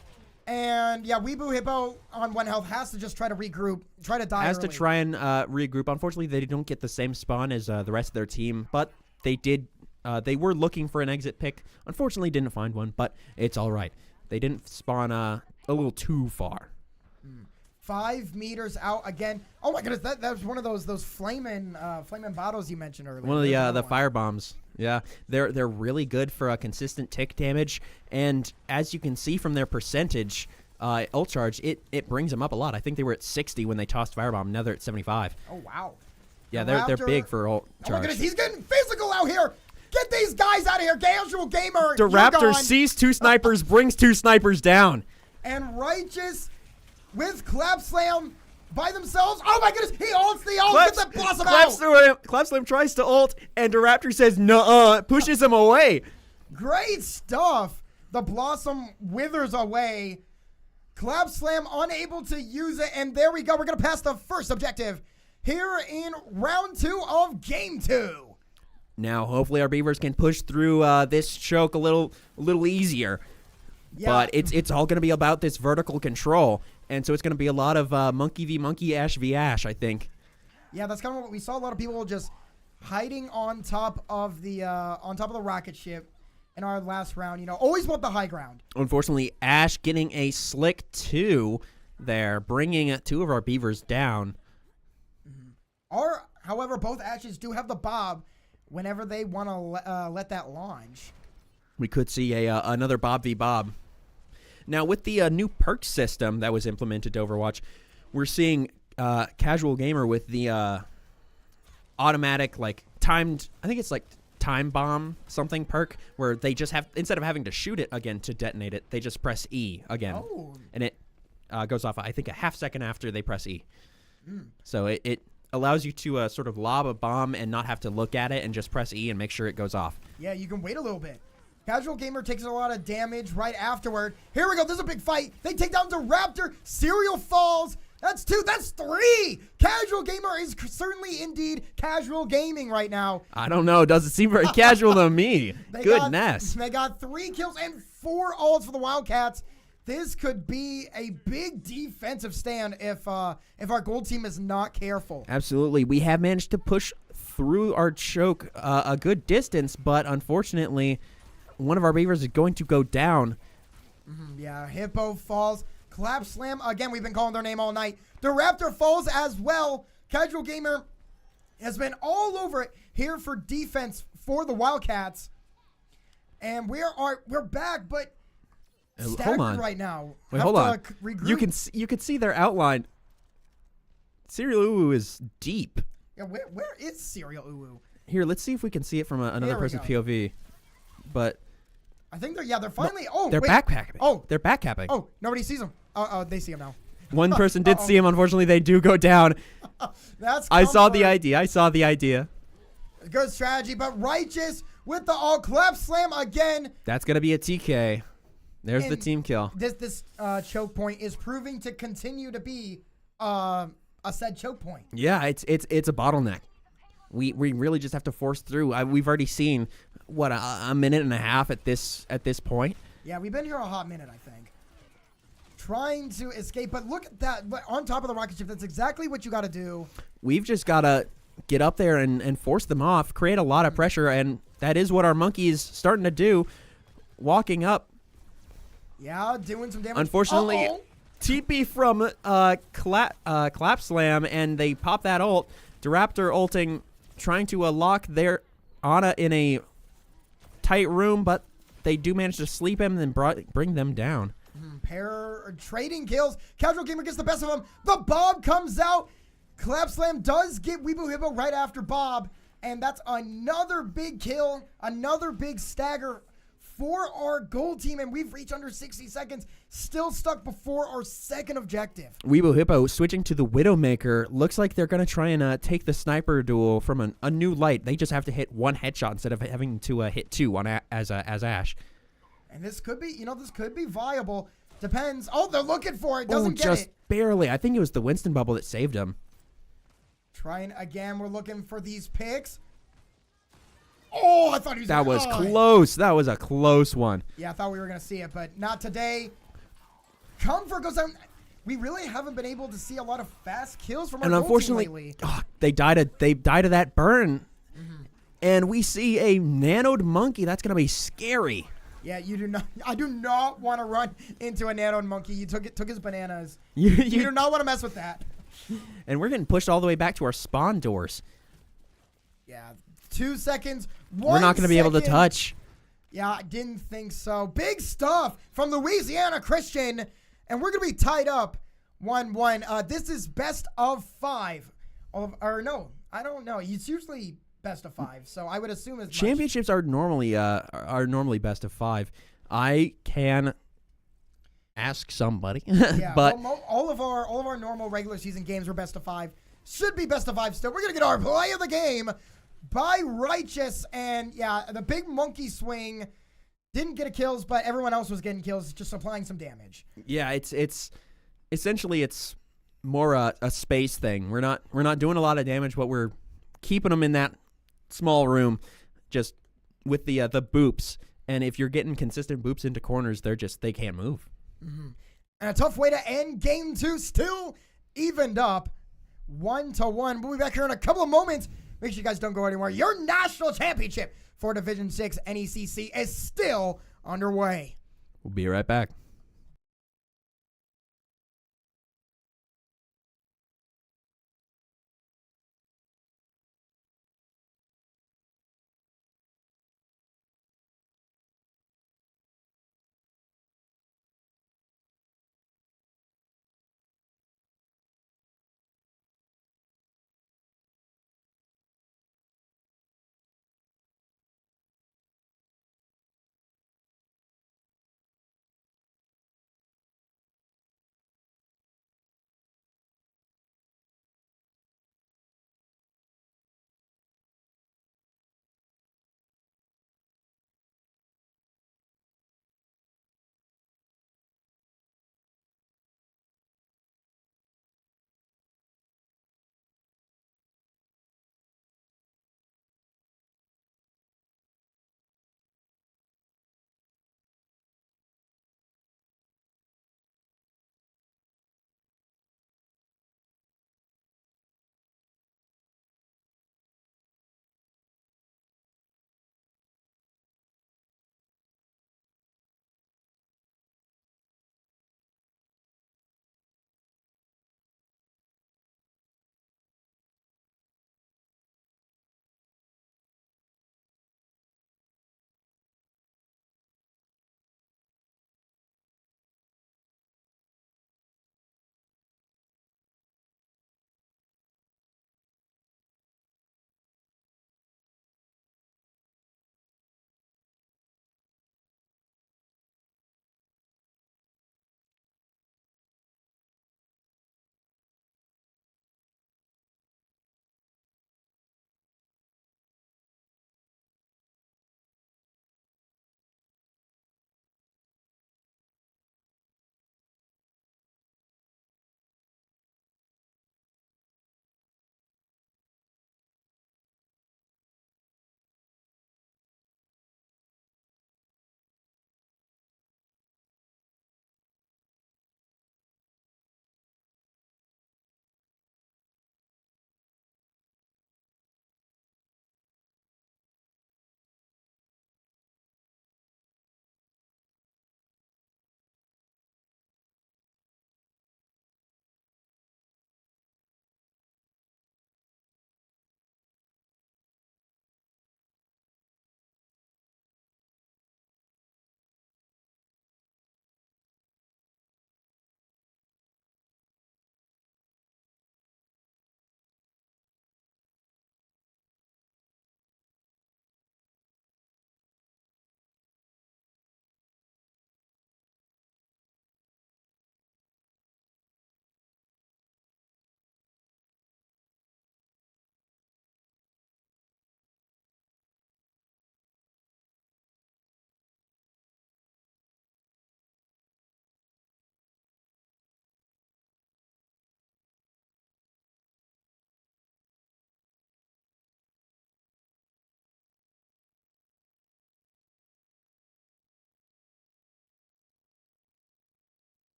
And yeah, Weeboo Hippo on 1 health has to just try to regroup, try to die Has early. to try and regroup. Unfortunately, they don't get the same spawn as the rest of their team, but they did. They were looking for an exit pick. Unfortunately, didn't find one, but it's all right. They didn't spawn a little too far. 5 meters out again. Oh my goodness, that was one of those flaming bottles you mentioned earlier. One of the fire bombs. Yeah, they're really good for consistent tick damage, and as you can see from their percentage, ult charge, it brings them up a lot. I think they were at 60 when they tossed firebomb. Now they're at 75. Oh wow. Yeah, they're big for ult charge. Oh my goodness, he's getting physical out here. Get these guys out of here, Casual Gamer. The Raptor sees 2 snipers, brings 2 snipers down, and Righteous with Clap Slam by themselves. Oh my goodness, he ults the ult. Get the Blossom out. Clap Slam tries to ult, and the Raptor says nuh-uh, pushes him away. Great stuff. The Blossom withers away. Clap Slam unable to use it, and there we go. We're going to pass the first objective here in round 2 of game 2. Now, hopefully our Beavers can push through this choke a little easier. Yeah. But it's all going to be about this vertical control. And so it's going to be a lot of monkey v monkey, ash v ash, I think. Yeah, that's kind of what we saw. A lot of people just hiding on top of the rocket ship in our last round. You know, always want the high ground. Unfortunately, Ash getting a slick 2 there, bringing 2 of our Beavers down. However, both Ashes do have the Bob whenever they want to let that launch. We could see another Bob v Bob. Now, with the new perk system that was implemented to Overwatch, we're seeing Casual Gamer with the automatic, timed, I think it's time bomb something perk, where they just have, instead of having to shoot it again to detonate it, they just press E again. Oh. And it goes off, I think, a half second after they press E. So it allows you to sort of lob a bomb and not have to look at it and just press E and make sure it goes off. Yeah, you can wait a little bit. Casual Gamer takes a lot of damage right afterward. Here we go. There's a big fight. They take down the Raptor. Serial falls. That's 2. That's 3. Casual Gamer is certainly indeed casual gaming right now. I don't know. Doesn't seem very casual to me. Goodness. They got 3 kills and 4 ults for the Wildcats. This could be a big defensive stand if our gold team is not careful. Absolutely. We have managed to push through our choke a good distance, but unfortunately, one of our Beavers is going to go down. Yeah, Hippo falls. Clap Slam, again, we've been calling their name all night. The Raptor falls as well. Casual Gamer has been all over it here for defense for the Wildcats. And we're back, but staggered right now. Wait, hold on. You can see their outline. Serial Uwu is deep. Yeah, where is Serial Uwu? Here, let's see if we can see it from another person's POV. But I think they're finally. They're backpacking. They're backcapping. Oh, nobody sees them. Oh, they see him now. One person did see him. Unfortunately, they do go down. I saw the idea. Good strategy, but Righteous with the all clap slam again. That's gonna be a TK. There's the team kill. This choke point is proving to continue to be a said choke point. Yeah, it's a bottleneck. We really just have to force through. We've already seen what a minute and a half at this point. Yeah, we've been here a hot minute, I think. Trying to escape, but look at that. But on top of the rocket ship, that's exactly what you got to do. We've just got to get up there and force them off, create a lot of pressure, and that is what our monkey is starting to do, walking up. Yeah, doing some damage. Unfortunately, TP from Clap Slam, and they pop that ult. Raptor ulting, trying to lock their Ana in a tight room, but they do manage to sleep him and bring them down. Pair trading kills. Casual Gamer gets the best of them. The Bob comes out. Clap Slam does get Weebu Hippo right after Bob, and that's another big kill, another big stagger for our gold team, and we've reached under 60 seconds, still stuck before our second objective. Weebu Hippo switching to the Widowmaker. Looks like they're going to try and take the sniper duel from a new light. They just have to hit 1 headshot instead of having to hit 2 on as Ash. And this could be, this could be viable. Depends. Oh, they're looking for it. Doesn't get just it. Barely. I think it was the Winston bubble that saved him. Trying again. We're looking for these picks. Oh, I thought he was. That was close. That was a close one. Yeah, I thought we were going to see it, but not today. Comfort goes down. We really haven't been able to see a lot of fast kills from our gold team lately. They died of that burn. And we see a nanoed monkey. That's going to be scary. Yeah, you do not. I do not want to run into a nanoed monkey. You took his bananas. You do not want to mess with that. And we're getting pushed all the way back to our spawn doors. Yeah, 2 seconds. We're not going to be able to touch. Yeah, I didn't think so. Big stuff from Louisiana Christian, and we're going to be tied up 1-1. This is best of 5. Or no, I don't know. It's usually best of 5, so I would assume it's championships are normally best of 5. I can ask somebody, yeah, but all of our normal regular season games were best of 5. Should be best of 5 still. We're gonna get our play of the game by Righteous, and yeah, the big monkey swing didn't get a kills, but everyone else was getting kills, just applying some damage. Yeah, it's essentially it's more a space thing. We're not doing a lot of damage, but we're keeping them in that small room, just with the boops. And if you're getting consistent boops into corners, they can't move. And a tough way to end game 2, still evened up 1-1. We'll be back here in a couple of moments. Make sure you guys don't go anywhere. Your national championship for Division 6 NECC is still underway. We'll be right back.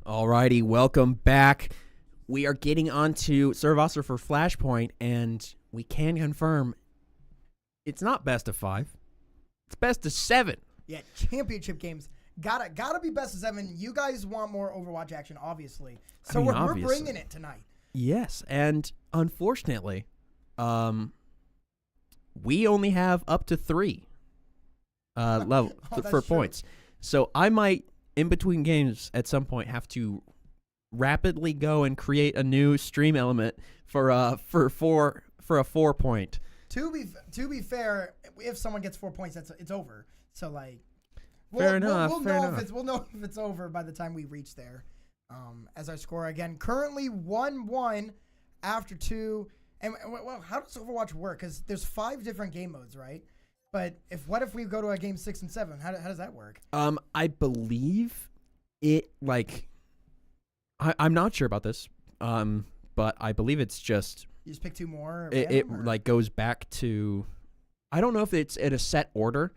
Alrighty, welcome back. We are getting on to Survivor for Flashpoint, and we can confirm it's not best of 5. It's best of 7. Yeah, championship games. Gotta be best of 7. You guys want more Overwatch action, obviously. So we're bringing it tonight. Yes, and unfortunately, we only have up to 3 level for points. So I might, in between games, at some point, have to rapidly go and create a new stream element for a 4-point. To be fair, if someone gets 4 points, it's over. So like, Fair enough. We'll know if it's over by the time we reach there. As our score again, currently 1-1 after 2. And well, how does Overwatch work? Because there's 5 different game modes, right? But what if we go to a game 6 and 7? How does that work? I believe it I'm not sure about this. But I believe it's just you just pick 2 more. It like goes back to, I don't know if it's in a set order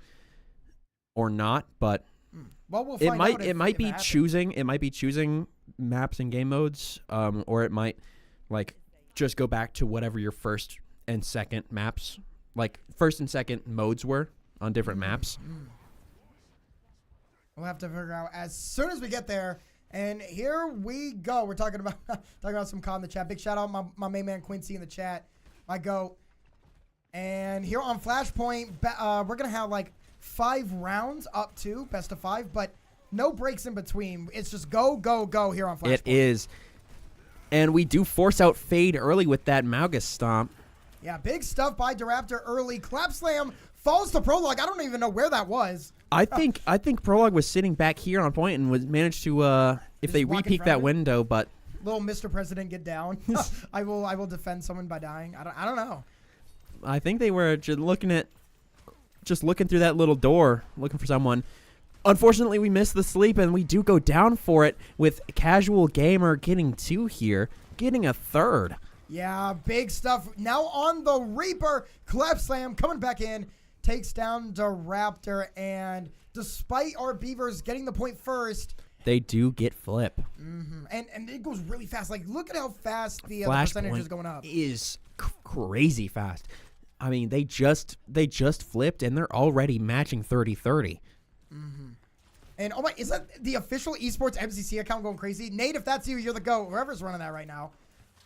or not, but well, we'll find out it might be choosing maps and game modes, or it might like just go back to whatever your first and second maps, like first and second modes were on different maps. We'll have to figure out as soon as we get there. And here we go. We're talking about some COD in the chat. Big shout out my main man Quincy in the chat, my goat. And here on Flashpoint, we're gonna have like 5 rounds up to best of 5, but no breaks in between. It's just go here on Flashpoint. It is. And we do force out Fade early with that Maugus stomp. Yeah, big stuff by DeRaptor early. Clap Slam falls to Prologue. I don't even know where that was. I think Prologue was sitting back here on point and was managed to if they re-peek that window, but little Mr. President get down. I will defend someone by dying. I don't know. I think they were just looking through that little door, looking for someone. Unfortunately, we missed the sleep, and we do go down for it with Casual Gamer getting 2 here, getting a 3rd. Yeah, big stuff. Now on the Reaper, Clap Slam coming back in, takes down DeRaptor, and despite our Beavers getting the point first, they do get flip. And it goes really fast. Like, look at how fast the percentage is going up. Is crazy fast. I mean, they just flipped, and they're already matching 30-30. And oh my, is that the official esports MCC account going crazy? Nate, if that's you, you're the GOAT. Whoever's running that right now,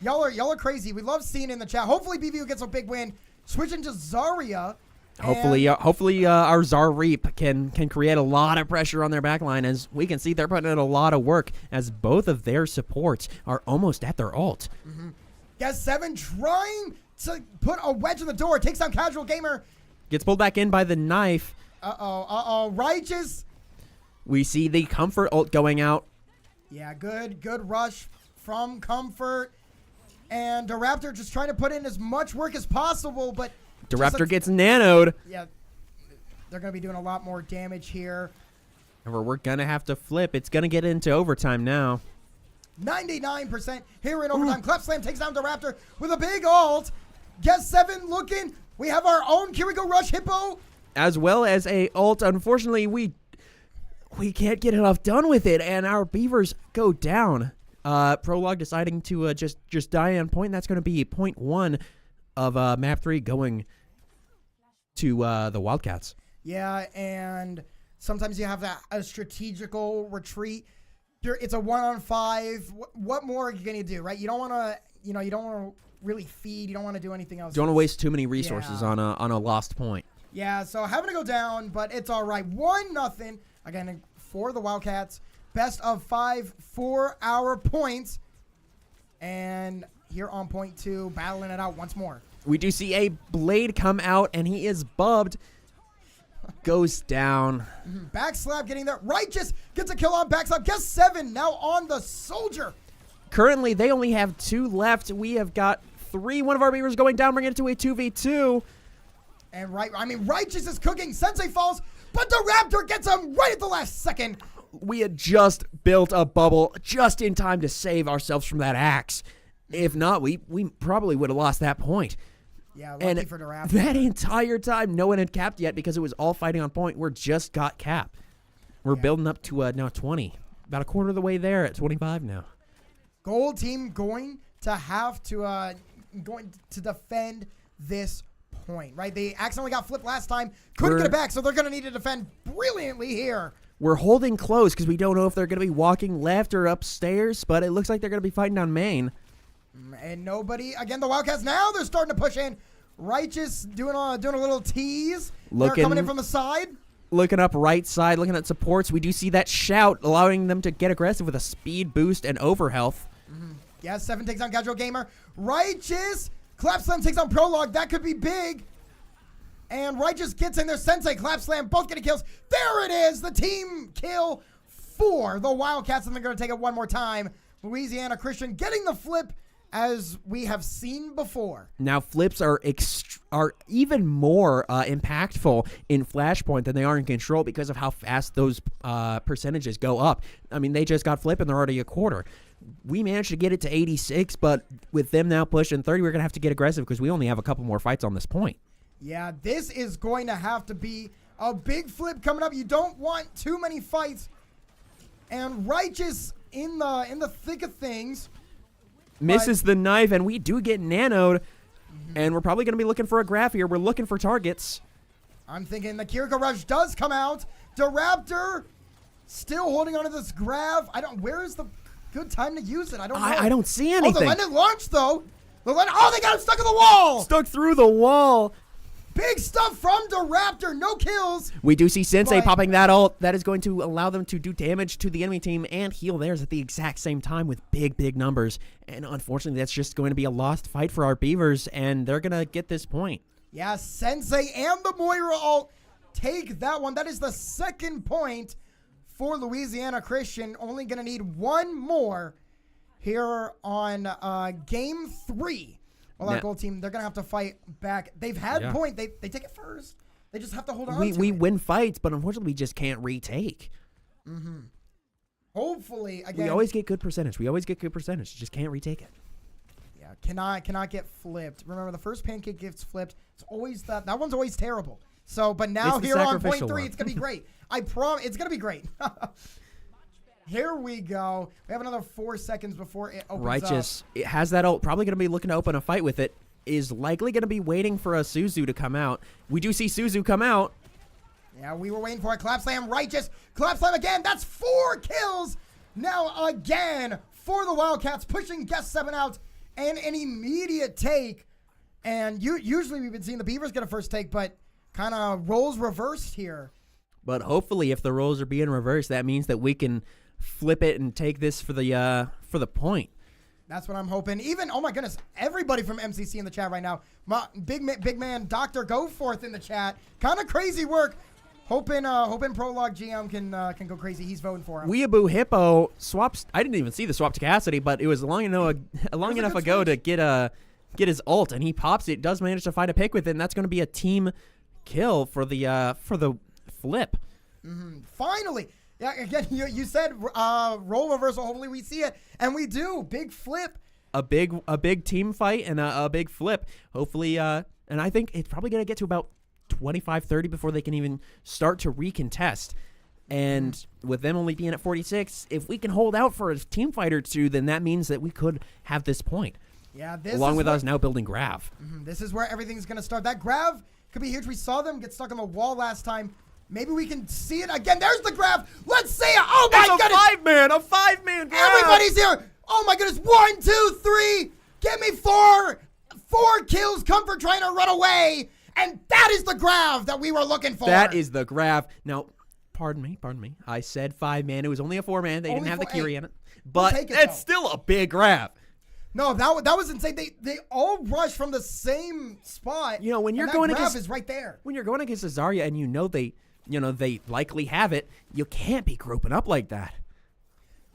y'all are crazy. We love seeing it in the chat. Hopefully, BVU gets a big win. Switching to Zarya. Hopefully, our Zar Reap can create a lot of pressure on their backline. As we can see, they're putting in a lot of work as both of their supports are almost at their ult. Yes, 7 trying to put a wedge in the door. Takes down Casual Gamer. Gets pulled back in by the knife. Righteous. We see the Comfort ult going out. Yeah, good rush from Comfort. And DeRaptor just trying to put in as much work as possible, but DeRaptor gets nanoed. Yeah, they're going to be doing a lot more damage here. We're going to have to flip. It's going to get into overtime now. 99% here in overtime. Clap Slam takes down DeRaptor with a big ult. Guess 7 looking. We have our own Kiriko Rush Hippo. As well as a ult. Unfortunately, we can't get enough done with it, and our Beavers go down. Prologue deciding to just die on point. And that's going to be point 1 of map 3 going to the Wildcats. Yeah, and sometimes you have a strategical retreat. It's a 1-on-5. What more are you going to do, right? You don't want to, really feed. You don't want to do anything else. Don't want to waste too many resources on a lost point. Yeah, so having to go down, but it's all right. 1-0 again for the Wildcats. Best of 5 for our points. And here on point 2, battling it out once more. We do see a Blade come out, and he is bubbed. Goes down. Backslap getting there. Righteous gets a kill on Backslap. Guess 7 now on the Soldier. Currently, they only have 2 left. We have got 3. One of our Beavers going down, bringing it to a 2v2. And Righteous is cooking. Sensei falls, but the Raptor gets him right at the last second. We had just built a bubble just in time to save ourselves from that axe. If not, we probably would have lost that point. Yeah, lucky for the Raptor. That entire time, no one had capped yet because it was all fighting on point. We're just got cap. We're building up to now 20. about a quarter of the way there at 25 now. Gold team going to defend this point, right? They accidentally got flipped last time. Couldn't get it back, so they're going to need to defend brilliantly here. We're holding close because we don't know if they're going to be walking left or upstairs, but it looks like they're going to be fighting down main. And nobody, again, the Wildcats now, they're starting to push in. Righteous doing a little tease. They're coming in from the side. Looking up right side, looking at supports. We do see that shout, allowing them to get aggressive with a speed boost and overhealth. Yeah, 7 takes on Casual Gamer. Righteous. Clap Slam takes on Prologue. That could be big. And Righteous gets in there. Sensei, Clap Slam, both getting kills. There it is. The team kill for the Wildcats. And they're going to take it one more time. Louisiana Christian getting the flip as we have seen before. Now, flips are even more impactful in Flashpoint than they are in Control because of how fast those percentages go up. I mean, they just got flip and they're already a quarter. We managed to get it to 86, but with them now pushing 30, we're going to have to get aggressive because we only have a couple more fights on this point. Yeah, this is going to have to be a big flip coming up. You don't want too many fights. And Righteous in the thick of things. Misses the knife, and we do get nanoed. And we're probably going to be looking for a graph here. We're looking for targets. I'm thinking the Kiriko Rush does come out. DeRaptor still holding onto this graph. Where is the good time to use it? I don't know. I don't see anything. Oh, the Lennon launched, though. They got him stuck in the wall. Stuck through the wall. Big stuff from DeRaptor. No kills. We do see Sensei popping that ult. That is going to allow them to do damage to the enemy team and heal theirs at the exact same time with big, big numbers. And unfortunately, that's just going to be a lost fight for our Beavers, and they're going to get this point. Yeah, Sensei and the Moira ult take that one. That is the second point for Louisiana Christian. Only going to need one more here on game 3. Well, our gold team, they're going to have to fight back. They've had point. They take it first. They just have to hold on to it. We win fights, but unfortunately, we just can't retake. Hopefully, again. We always get good percentage. Just can't retake it. Yeah, cannot get flipped. Remember, the first pancake gets flipped. It's always that one's always terrible. So, but now here on point 3, it's going to be great. I promise it's going to be great. Here we go. We have another 4 seconds before it opens Righteous. It has that ult. Probably going to be looking to open a fight with it. Is likely going to be waiting for a Suzu to come out. We do see Suzu come out. Yeah, we were waiting for a Clap Slam. Righteous. Clap Slam again. That's 4 kills. Now again for the Wildcats. Pushing Guest 7 out. And an immediate take. And usually we've been seeing the Beavers get a first take, but kind of roles reversed here. But hopefully if the roles are being reversed, that means that we can flip it and take this for the point. That's what I'm hoping. Even, oh my goodness, everybody from MCC in the chat right now. Big man, Dr. Goforth in the chat. Kind of crazy work. Hoping Prologue GM can go crazy. He's voting for him. Weeaboo Hippo swaps. I didn't even see the swap to Cassidy, but it was long enough ago to get his ult, and he pops it. Does manage to find a pick with it, and that's going to be a team kill for the flip. Finally. Yeah, again, you said role reversal. Hopefully we see it, and we do. Big flip. A big team fight and a big flip. Hopefully, and I think it's probably going to get to about 25-30 before they can even start to recontest. And with them only being at 46, if we can hold out for a team fight or two, then that means that we could have this point. Yeah, along with us now building Grav. This is where everything's going to start. That Grav could be huge. We saw them get stuck on the wall last time. Maybe we can see it again. There's the Grav. Let's see it. Oh my goodness. A five-man Grav. Everybody's here. Oh my goodness. 1, 2, 3. Get me 4. 4 kills. Comfort trying to run away. And that is the Grav that we were looking for. That is the Grav. Now, pardon me. I said 5-man. It was only a 4-man. They didn't have the Kyrie in it. But it's still a big Grav. No, that was insane. They all rushed from the same spot. You know, when you're going against, is right there. When you're going against a Zarya and you know they likely have it, you can't be grouping up like that.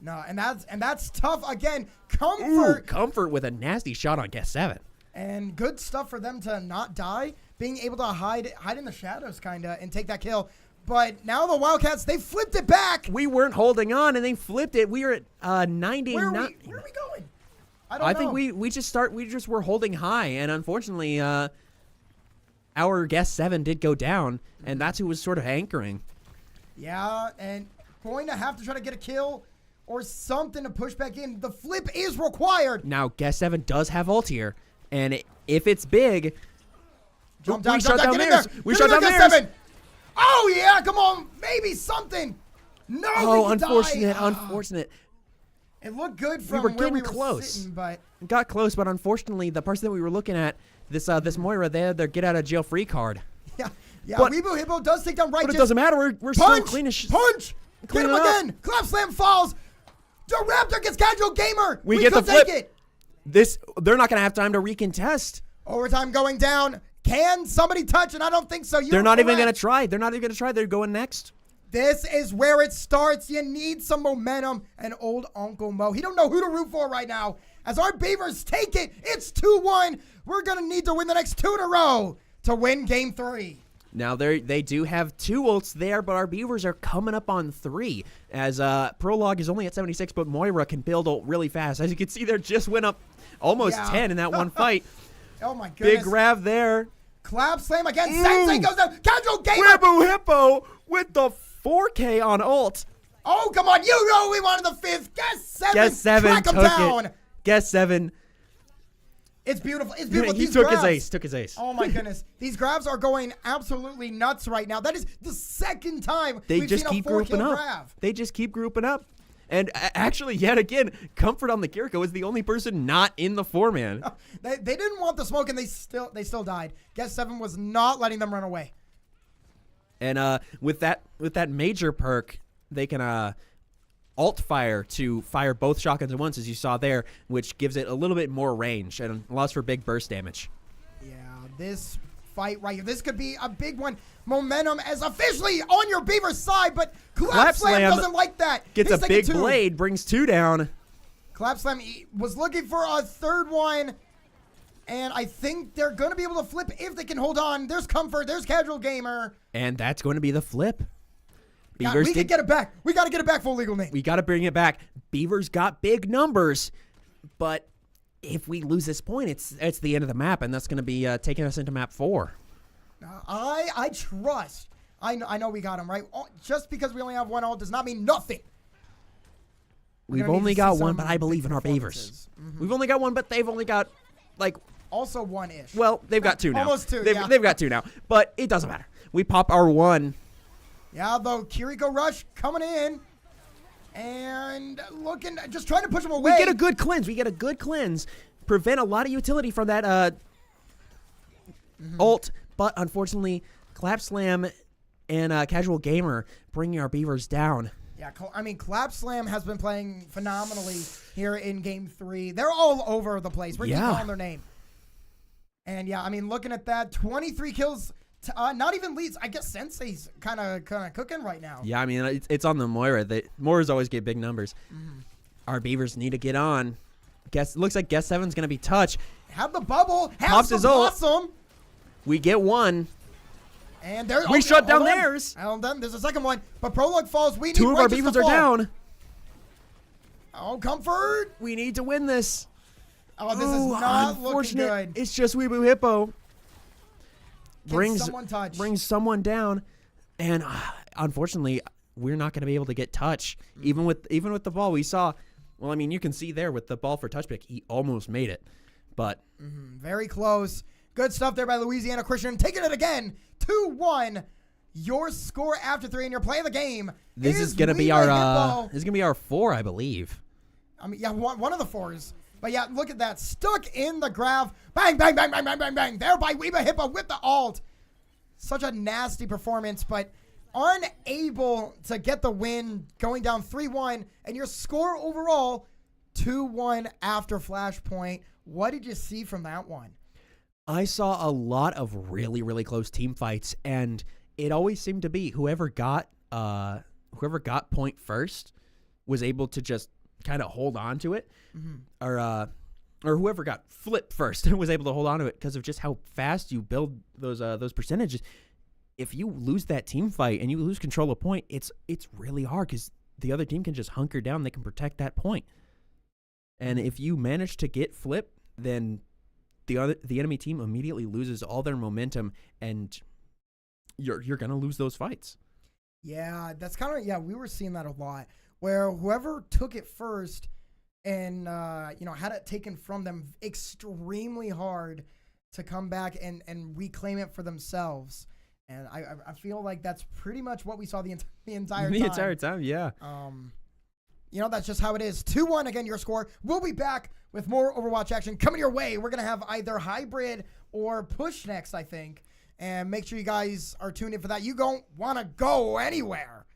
No, and that's tough. Again, Comfort. Comfort with a nasty shot on Guest 7. And good stuff for them to not die, being able to hide in the shadows kind of and take that kill. But now the Wildcats, they flipped it back. We weren't holding on and they flipped it. We were at 90. Where are we going? I think we just were holding high, and unfortunately our Guest 7 did go down, and that's who was sort of anchoring. Yeah, and going to have to try to get a kill or something to push back in. The flip is required. Now, Guess 7 does have ult here, and if it's big, Jump down, we shut down get in theirs. there. We Get shut in there, down Guess theirs. 7. Oh, yeah, come on. Maybe something. No, Oh, we could unfortunate, die. unfortunate. It looked good from were where getting we were close. sitting, but Got close, but unfortunately, the person that we were looking at, this Moira, they had their get out of jail free card. yeah. But- Weeble Hippo does take down But Righteous. it doesn't matter. We're still Punch! clean as Punch! Get clean him it up. again! Clap Slam falls! The Raptor gets Casual Gamer! We get could the flip. take it! They're not going to have time to recontest. Overtime going down. Can somebody touch? And I don't think so. They're not even going to try. They're not even going to try. They're going next. This is where it starts. You need some momentum. And old Uncle Mo, he don't know who to root for right now. As our Beavers take it, it's 2-1. We're going to need to win the next 2 in a row to win Game 3. Now, they do have 2 ults there, but our Beavers are coming up on 3. As Prologue is only at 76, but Moira can build ult really fast. As you can see there, just went up almost 10 in that one fight. Oh, my goodness. Big grab there. Clap Slam again. Sensei goes down. Casual Gamer. Weeble Hippo with the 4K on ult. Oh, come on. You know we wanted the 5th. Guess 7. Guess 7 Track him took down. it. Guess 7. It's beautiful. It's beautiful. He These took his grabs- ace. Took his ace. Oh my goodness. These grabs are going absolutely nuts right now. That is the second time They we've just seen keep a 4-kill grouping up. grab. They just keep grouping up. And actually, yet again, Comfort on the Kiriko is the only person not in the 4-man. They didn't want the smoke and they still died. Guess 7 was not letting them run away. And with that major perk, they can alt fire to fire both shotguns at once, as you saw there, which gives it a little bit more range and allows for big burst damage. Yeah, this fight right here, this could be a big one. Momentum is officially on your Beaver side, but Clap Slam doesn't like that. Gets He's a taking big 2. blade, brings 2 down. Clap Slam was looking for a 3rd one. And I think they're going to be able to flip if they can hold on. There's Comfort. There's Casual Gamer. And that's going to be the flip. God, we can get it back. We got to get it back, full legal name. We got to bring it back. Beavers got big numbers, but if we lose this point, it's the end of the map, and that's going to be taking us into map 4. I trust. I know we got him, right? Just because we only have 1 ult does not mean nothing. We've only got 1, but I believe in our Beavers. We've only got 1, but they've only got, like... Also 1-ish. Well, they've got 2 now. Almost 2, they've, yeah. They've got 2 now, but it doesn't matter. We pop our 1. Yeah, though, Kiriko Rush coming in. And looking, just trying to push him away. We get a good cleanse. Prevent a lot of utility from that ult, but unfortunately, Clap Slam and Casual Gamer bringing our Beavers down. Yeah, I mean, Clap Slam has been playing phenomenally here in Game 3. They're all over the place. We're keep calling their name. And yeah, I mean, looking at that, 23 kills, not even leads. I guess Sensei's kind of cooking right now. Yeah, I mean, it's on the Moira. Moiras always get big numbers. Our Beavers need to get on. Looks like Guess 7's going to be touch. Have the bubble. Have Pops some his ult. blossom. We get 1. And there We shut down theirs. And then there's a second one. But Prologue falls. We need 2 of our Righteous Beavers to are fall. down. Oh, Comfort. We need to win this. Oh, this is not looking good. It's just Weeble Hippo. Brings someone touch. Brings someone down. And unfortunately, we're not going to be able to get touch. Even with the ball we saw. Well, I mean, you can see there with the ball for touch pick, he almost made it. But very close. Good stuff there by Louisiana Christian. Taking it again. 2-1. Your score after 3 and your play of the game. This is going to be our 4, I believe. I mean, yeah, one of the 4s. But yeah, look at that. Stuck in the graph. Bang, bang, bang, bang, bang, bang, bang. There by Weeba Hippo with the ult. Such a nasty performance, but unable to get the win, going down 3-1. And your score overall, 2-1 after Flashpoint. What did you see from that one? I saw a lot of really, really close team fights, and it always seemed to be whoever got point first was able to just kind of hold on to it, or whoever got flipped first was able to hold on to it because of just how fast you build those percentages. If you lose that team fight and you lose control of point, it's really hard because the other team can just hunker down. They can protect that point, and if you manage to get flipped, then the enemy team immediately loses all their momentum, and you're gonna lose those fights. Yeah, that's kind of we were seeing that a lot. where whoever took it first and had it taken from them extremely hard to come back and reclaim it for themselves. And I feel like that's pretty much what we saw the entire time. The entire time, yeah. That's just how it is. 2-1 again, your score. We'll be back with more Overwatch action coming your way. We're going to have either hybrid or push next, I think. And make sure you guys are tuned in for that. You don't want to go anywhere.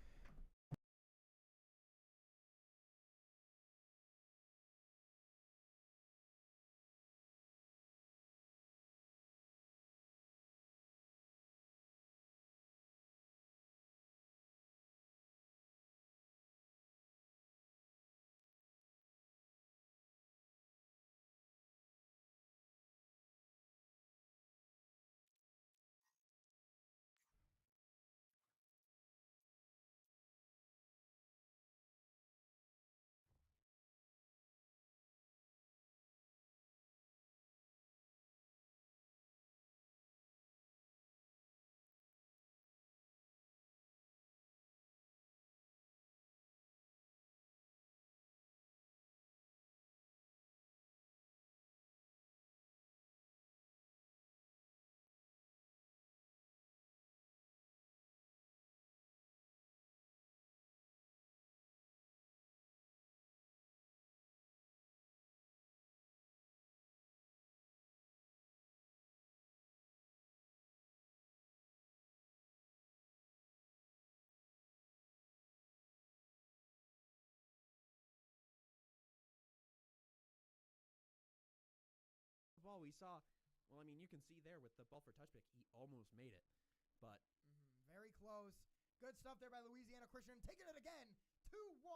Ball we saw, well, I mean, you can see there with the ball for touchback, he almost made it, but very close. Good stuff there by Louisiana Christian. Taking it again, 2-1.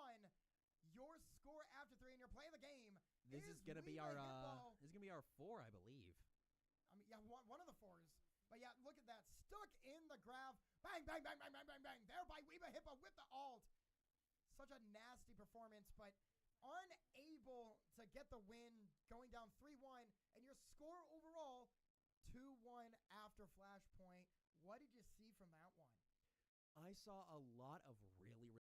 Your score after 3, and you're playing the game. This is gonna be our 4, I believe. Yeah, one of the 4s. But yeah, look at that, stuck in the grab. Bang, bang, bang, bang, bang, bang, bang. There by Weeba Hippo with the ult. Such a nasty performance, but unable to get the win, going down 3-1, and your score overall 2-1 after Flashpoint. What did you see from that one? I saw a lot of really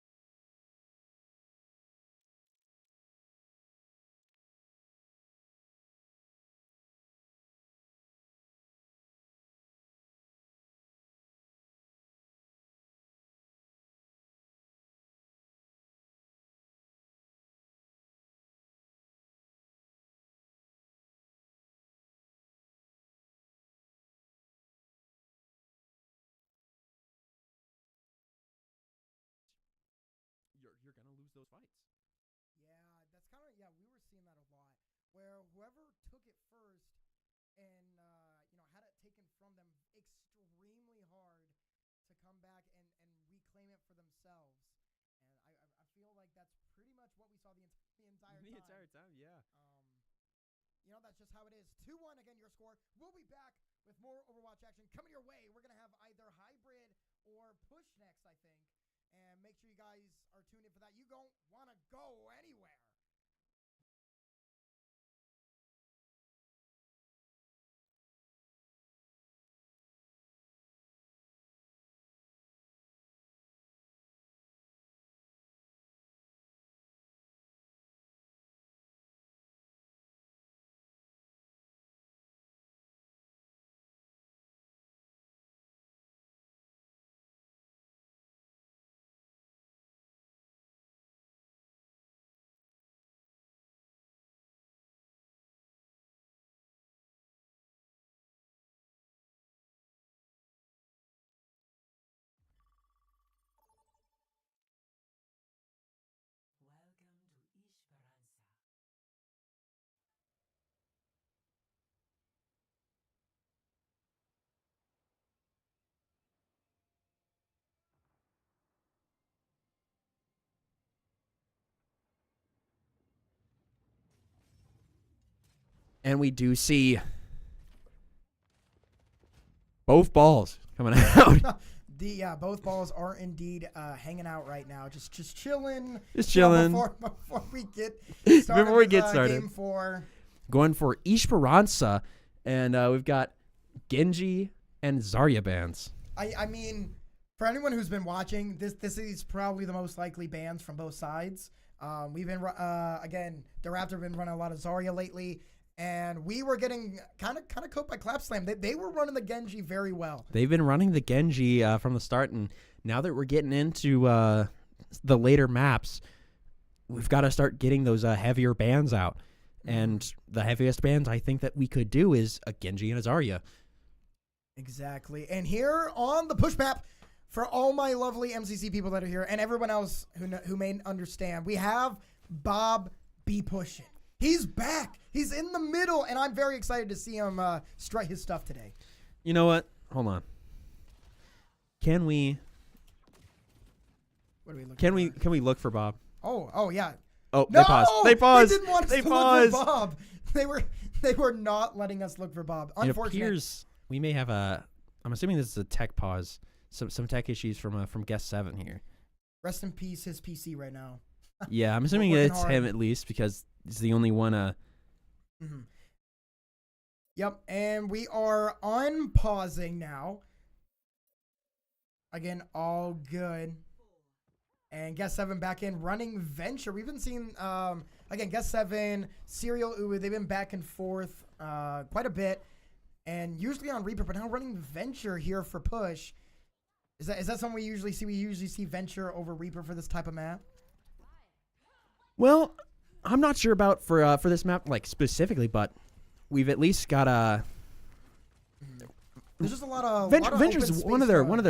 you're gonna lose those fights. Yeah, that's kind of, we were seeing that a lot, where whoever took it first and, had it taken from them extremely hard to come back and reclaim it for themselves. And I feel like that's pretty much what we saw the entire time. The entire time, yeah. That's just how it is. 2-1 again, your score. We'll be back with more Overwatch action coming your way. We're going to have either hybrid or push next, I think. And make sure you guys are tuned in for that. You don't want to go anywhere. And we do see both balls coming out. Both balls are indeed hanging out right now, just chilling. Just chilling. Before we get started. Before we get started. Game 4. Going for Esperanza, and we've got Genji and Zarya bands. I mean, For anyone who's been watching, this is probably the most likely bans from both sides. We've been again, the Raptor have been running a lot of Zarya lately, and we were getting kind of cooked by Clapslam. They were running the Genji very well. They've been running the Genji from the start, and now that we're getting into the later maps, we've got to start getting those heavier bans out. And the heaviest bans I think that we could do is a Genji and a Zarya. Exactly. And here on the push map, for all my lovely MCC people that are here and everyone else who may understand, we have Bob B pushing. He's back. He's in the middle, and I'm very excited to see him strike his stuff today. You know what? Hold on. Can we? What are we looking for? Can we look for Bob? Oh yeah. Oh, No! they paused. They paused. They didn't want us They to paused. look for Bob. They were not letting us look for Bob. It Unfortunate. appears we may have a. I'm assuming this is a tech pause. Some tech issues from guest 7 here. Rest in peace, his PC right now. Yeah, I'm assuming working it's hard. him at least because he's the only one. Mm-hmm. Yep, and we are unpausing now. Again, all good. And guest 7 back in running Venture. We've been seeing again guest 7, Serial Uwu. They've been back and forth quite a bit, and usually on Reaper, but now running Venture here for push. Is that something we usually see? We usually see Venture over Reaper for this type of map. Well, I'm not sure about for this map like specifically, but we've at least got a. There's just a lot of Venture's open one of space,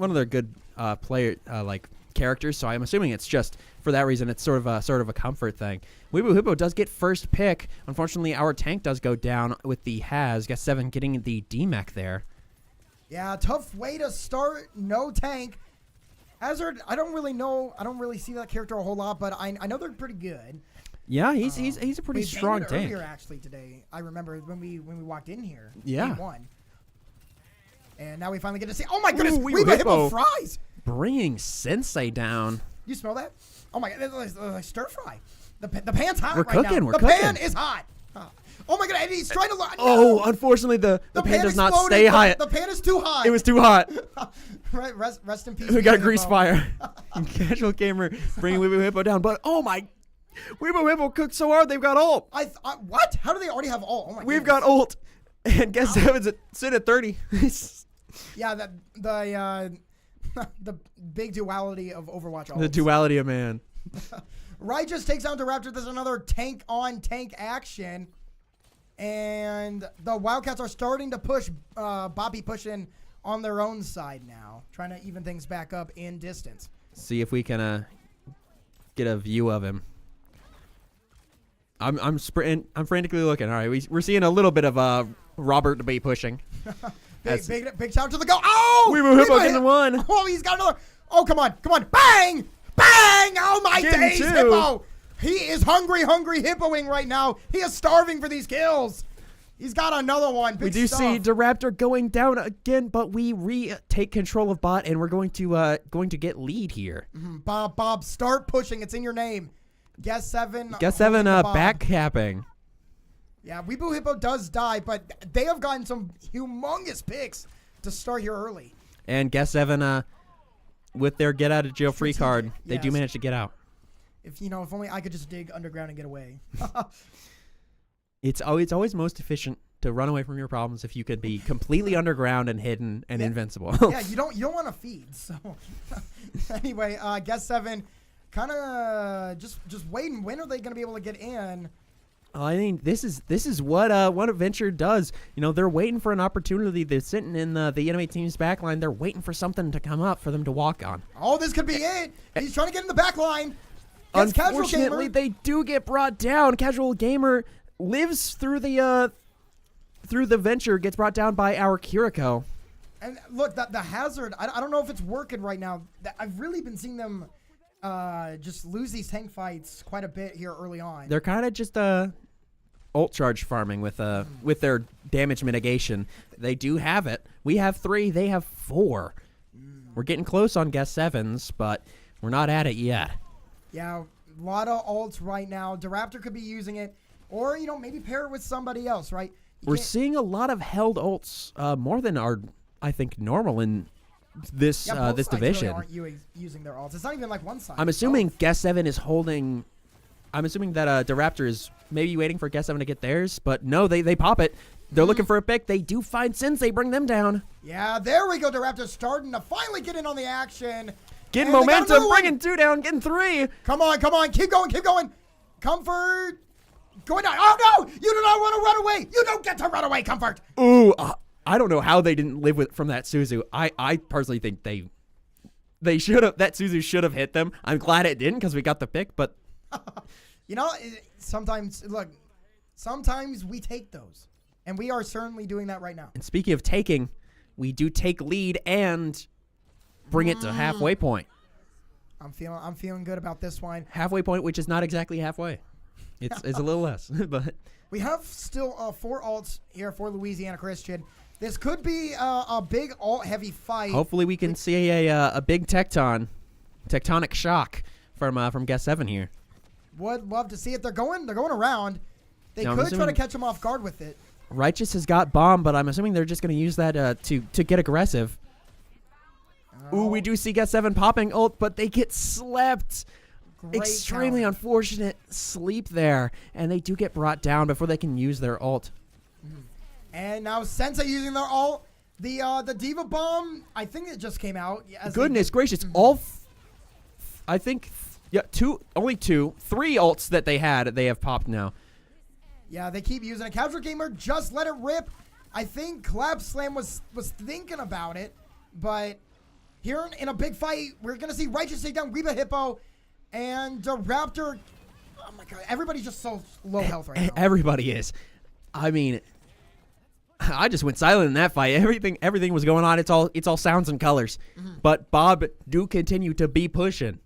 their good player like characters. So I'm assuming it's just for that reason. It's sort of a comfort thing. Weebu Hippo does get first pick. Unfortunately, our tank does go down with the Has. Guess 7 getting the DMAC there. Yeah, tough way to start. No tank. Hazard, I don't really know. I don't really see that character a whole lot, but I know they're pretty good. Yeah, he's a pretty we strong banned it tank. earlier, actually, today. I remember when we walked in here. Yeah. Game 1. And now we finally get to see. Oh my goodness, Ooh, we Hippo fries. Bringing Sensei down. You smell that? Oh my god, it's like stir fry. The pan's hot We're right cooking, now. we're the cooking. pan is hot. Oh my god, and he's trying to. Oh, unfortunately, the pan does not exploded. stay high. The pan is too hot. It was too hot. Right, rest in peace. We got Weebu grease Hippo. fire. Casual gamer bringing Weebu Hippo down, but oh my, Weebu Hippo cooked so hard they've got ult. What? How do they already have ult? Oh my. We've goodness. got ult, and guess 7's sit at 30. Yeah, the big duality of Overwatch. The duality of man. Righteous takes down the Raptor. There's another tank on tank action. And the Wildcats are starting to push, Bobby pushing on their own side now, trying to even things back up in distance. See if we can get a view of him. I'm frantically looking. All right, we're seeing a little bit of Robert to be pushing. Big shout to the go. Oh! Weebu Hippo getting the one. Oh, he's got another. Oh, come on. Bang! Bang! Oh, my Getting days, 2. Hippo. He is hungry hippoing right now. He is starving for these kills. He's got another one. Big We do stuff. see DeRaptor going down again, but we retake control of bot, and we're going to get lead here. Bob, start pushing. It's in your name. Guess 7. Guess 7 holding the bomb. backcapping. Yeah, Weebu Hippo does die, but they have gotten some humongous picks to start here early. And Guess 7 with their get out of jail free card, they do yes. manage to get out. If only I could just dig underground and get away. It's always most efficient to run away from your problems if you could be completely underground and hidden and invincible. Yeah, you don't want to feed. So anyway, Guess 7 kind of just waiting. When are they going to be able to get in? I mean, this is what Adventure does. They're waiting for an opportunity. They're sitting in the enemy team's backline. They're waiting for something to come up for them to walk on. Oh, this could be it. He's trying to get in the back line. Unfortunately, they do get brought down. Casual Gamer lives through the Venture, gets brought down by our Kiriko. And look, the Hazard, I don't know if it's working right now. I've really been seeing them just lose these tank fights quite a bit here early on. They're kind of just ult charge farming with their damage mitigation. They do have it. We have 3. They have 4. We're getting close on Guess 7s, but we're not at it yet. Yeah, a lot of ults right now. DeRaptor could be using it, or maybe pair it with somebody else, right? We're seeing a lot of held ults, more than are, I think, normal in this both this sides division. really aren't using their ults. It's not even like one side. I'm assuming Both. Guess 7 is holding. I'm assuming that the Raptor is maybe waiting for Guess 7 to get theirs, but no, they pop it. They're looking for a pick. They do find Sensei, bring them down. Yeah, there we go. The Raptors starting to finally get in on the action. Getting And they got momentum, another one. bringing 2 down, getting 3. Come on. Keep going. Comfort. Going down. Oh, no. You do not want to run away. You don't get to run away, Comfort. Ooh, I don't know how they didn't live from that Suzu. I personally think they should have. That Suzu should have hit them. I'm glad it didn't because we got the pick, but. You know, sometimes we take those. And we are certainly doing that right now. And speaking of taking, we do take lead and bring it to halfway point. I'm feeling good about this one. Halfway point, which is not exactly halfway. It's a little less, but we have still 4 alts here for Louisiana Christian. This could be a big alt-heavy fight. hopefully we can see a big tectonic shock from Guess 7 here. Would love to see it. They're going around. They Now, I'm could try to assuming- catch him off guard with it. Righteous has got bomb, but I'm assuming they're just going to use that to get aggressive. Ooh, we do see Guess 7 popping ult, but they get slept. Great Extremely counter. unfortunate sleep there, and they do get brought down before they can use their ult. And now Sensei using their ult. The Diva Bomb, I think it just came out. Goodness gracious, all I think only 2, 3 ults that they have popped now. Yeah, they keep using it. Casual Gamer just let it rip. I think Clap Slam was thinking about it, but here in a big fight, we're gonna see Righteous take down Reba Hippo and the Raptor. Oh my god, everybody's just so low health right now. Everybody is. I mean, I just went silent in that fight. Everything was going on. It's all sounds and colors. But Bob do continue to be pushing.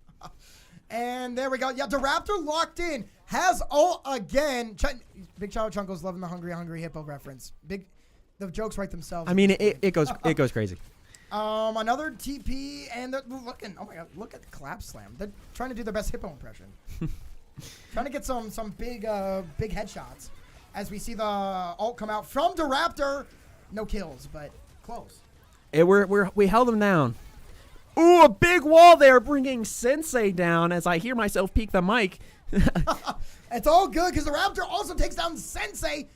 And there we go. Yeah, the Raptor locked in. Has ult again. Big Child Chunkle's loving the Hungry Hippo reference. The jokes write themselves. I mean, it goes crazy. Another TP, and they're looking. Oh my god, look at the Clap Slam. They're trying to do their best Hippo impression. Trying to get some big headshots. As we see the ult come out from the Raptor. No kills, but close. We held them down. Ooh, a big wall there, bringing Sensei down. As I hear myself peek the mic. It's all good because the Raptor also takes down Sensei.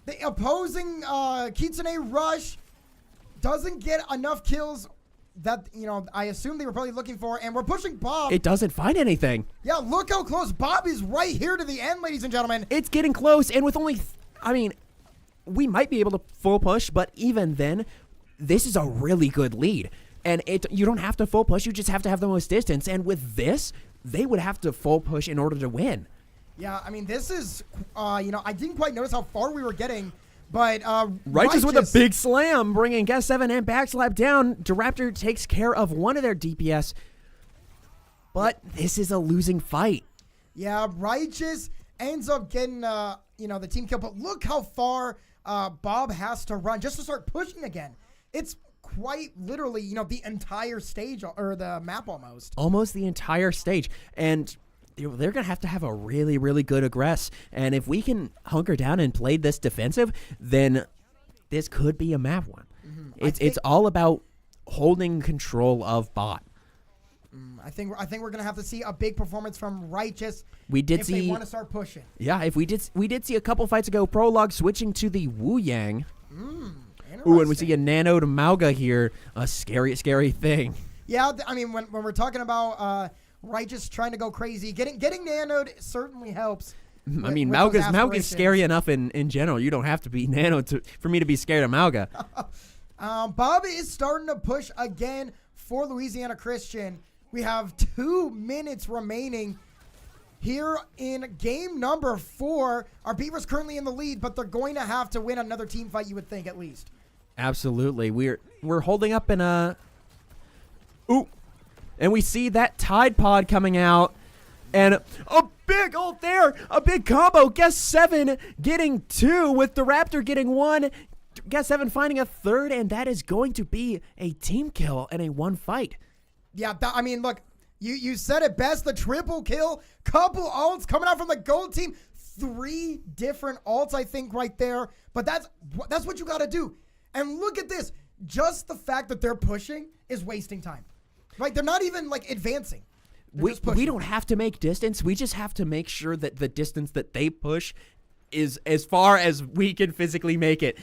The opposing Kitsune Rush doesn't get enough kills that, I assume they were probably looking for, and we're pushing Bob. It doesn't find anything. Yeah, look how close. Bob is right here to the end, ladies and gentlemen. It's getting close, and with only, we might be able to full push, but even then, this is a really good lead. And you don't have to full push, you just have to have the most distance. And with this, they would have to full push in order to win. Yeah, I mean, this is, I didn't quite notice how far we were getting, but Righteous with a big slam, bringing Guess 7 and backslap down. Raptor takes care of one of their DPS, but this is a losing fight. Yeah, Righteous ends up getting, the team kill, but look how far Bob has to run just to start pushing again. It's quite literally, the entire stage or the map almost. Almost the entire stage. And they're going to have a really, really good aggress. And if we can hunker down and play this defensive, then this could be a map one. It's all about holding control of bot. I think we're going to have to see a big performance from Righteous. We did if see they want to start pushing. Yeah, we did see a couple fights ago Prologue switching to the Wu Yang. Ooh, and we see a nano to Mauga here. A scary, scary thing. Yeah, I mean, when we're talking about Righteous trying to go crazy, getting nanoed certainly helps. I mean, Mauga's scary enough in general. You don't have to be nano for me to be scared of Mauga. Bob is starting to push again for Louisiana Christian. We have 2 minutes remaining here in game number 4. Our Beavers currently in the lead, but they're going to have to win another team fight, you would think, at least. Absolutely. We're holding up in a... Ooh. And we see that Tide Pod coming out. And a big ult there. A big combo. Guess 7 getting 2 with the Raptor getting 1. Guess 7 finding a 3rd. And that is going to be a team kill and a 1 fight. Yeah, I mean, look. You said it best. The triple kill. Couple ults coming out from the gold team. 3 different ults, I think, right there. But that's what you got to do. And look at this. just the fact that they're pushing is wasting time. Right? They're not even like advancing. We don't have to make distance. We just have to make sure that the distance that they push is as far as we can physically make it.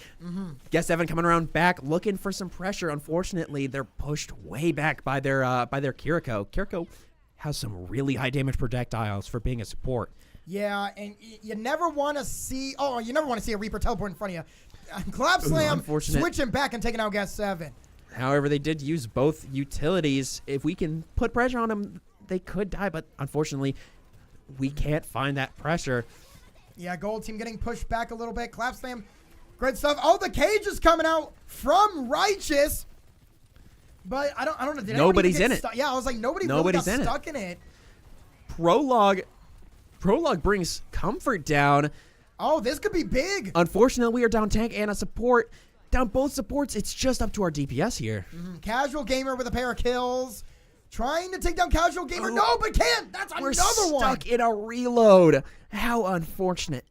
Guess Evan coming around back, looking for some pressure. Unfortunately, they're pushed way back by their Kiriko. Kiriko has some really high damage projectiles for being a support. Yeah, and you never want to see. Oh, you never want to see a Reaper teleport in front of you. Clap Slam, switching back and taking out Guess 7. However, they did use both utilities. If we can put pressure on them, they could die, but unfortunately, we can't find that pressure. Yeah, Gold Team getting pushed back a little bit. Clap Slam, great stuff. Oh, the cage is coming out from Righteous. But I don't know. Did nobody's in it. Yeah, I was like, nobody's really got stuck in it. Prologue brings Comfort down. Oh, this could be big. Unfortunately, we are down tank and a support. Down both supports. It's just up to our DPS here. Casual Gamer with a pair of kills. Trying to take down Casual Gamer. No, but can't. That's another one. We're stuck in a reload. How unfortunate.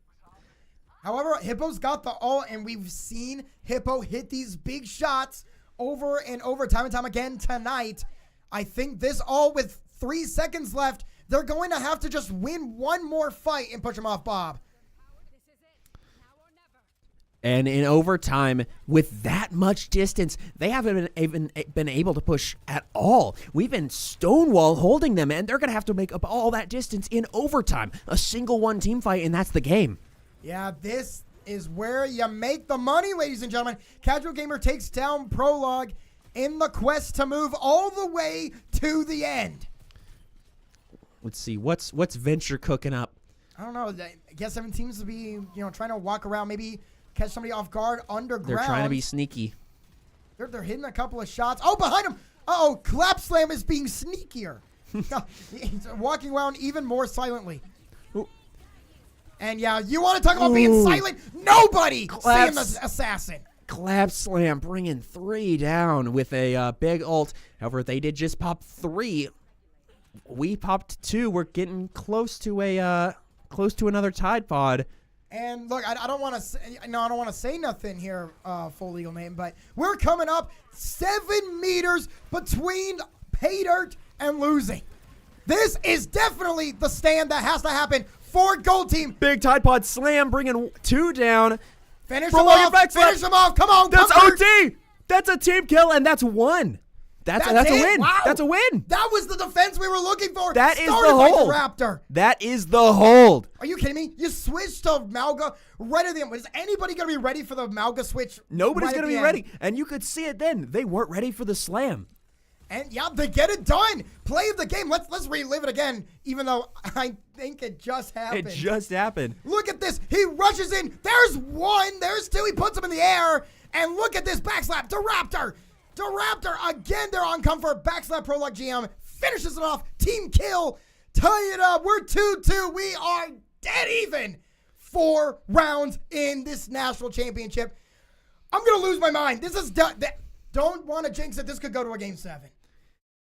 However, Hippo's got the ult, and we've seen Hippo hit these big shots over and over, time and time again tonight. I think this all with 3 seconds left, they're going to have to just win one more fight and push him off Bob. And in overtime, with that much distance, they haven't even been able to push at all. We've been stonewall holding them, and they're going to have to make up all that distance in overtime. A single one team fight, and that's the game. Yeah, this is where you make the money, ladies and gentlemen. Casual Gamer takes down Prologue in the quest to move all the way to the end. Let's see, what's Venture cooking up? I don't know. I guess 7 seems to be, trying to walk around, maybe catch somebody off guard underground. They're trying to be sneaky. They're hitting a couple of shots. Oh, behind him. Uh-oh, Clap Slam is being sneakier. He's walking around even more silently. Ooh. And yeah, you want to talk about being silent? Nobody seeing the assassin. Clap Slam bringing 3 down with a big ult. However, they did just pop 3. We popped 2. We're getting close to another Tide Pod. And look, I don't want to say, I don't want to say nothing here, full legal name, but we're coming up 7 meters between pay dirt and losing. This is definitely the stand that has to happen for Gold Team. Big Tide Pod slam, bringing 2 down. Finish him off. Finish him off. Come on. That's OT. That's a team kill, and that's 1. That's a win. Wow. That's a win. That was the defense we were looking for. That is the hold. Raptor. That is the hold. Are you kidding me? You switched to Malga right at the end. Is anybody going to be ready for the Malga switch? Nobody's going to be ready. And you could see it then. They weren't ready for the slam. And yeah, they get it done. Play of the game. Let's relive it again, even though I think it just happened. It just happened. Look at this. He rushes in. There's 1. There's 2. He puts him in the air. And look at this backslap to Raptor. To Raptor. Again, they're on comfort. Backslap Prologue GM. Finishes it off. Team kill. Tie it up. We're 2-2. We are dead even. 4 rounds in this national championship. I'm going to lose my mind. This is done. Don't want to jinx it. This could go to a game 7.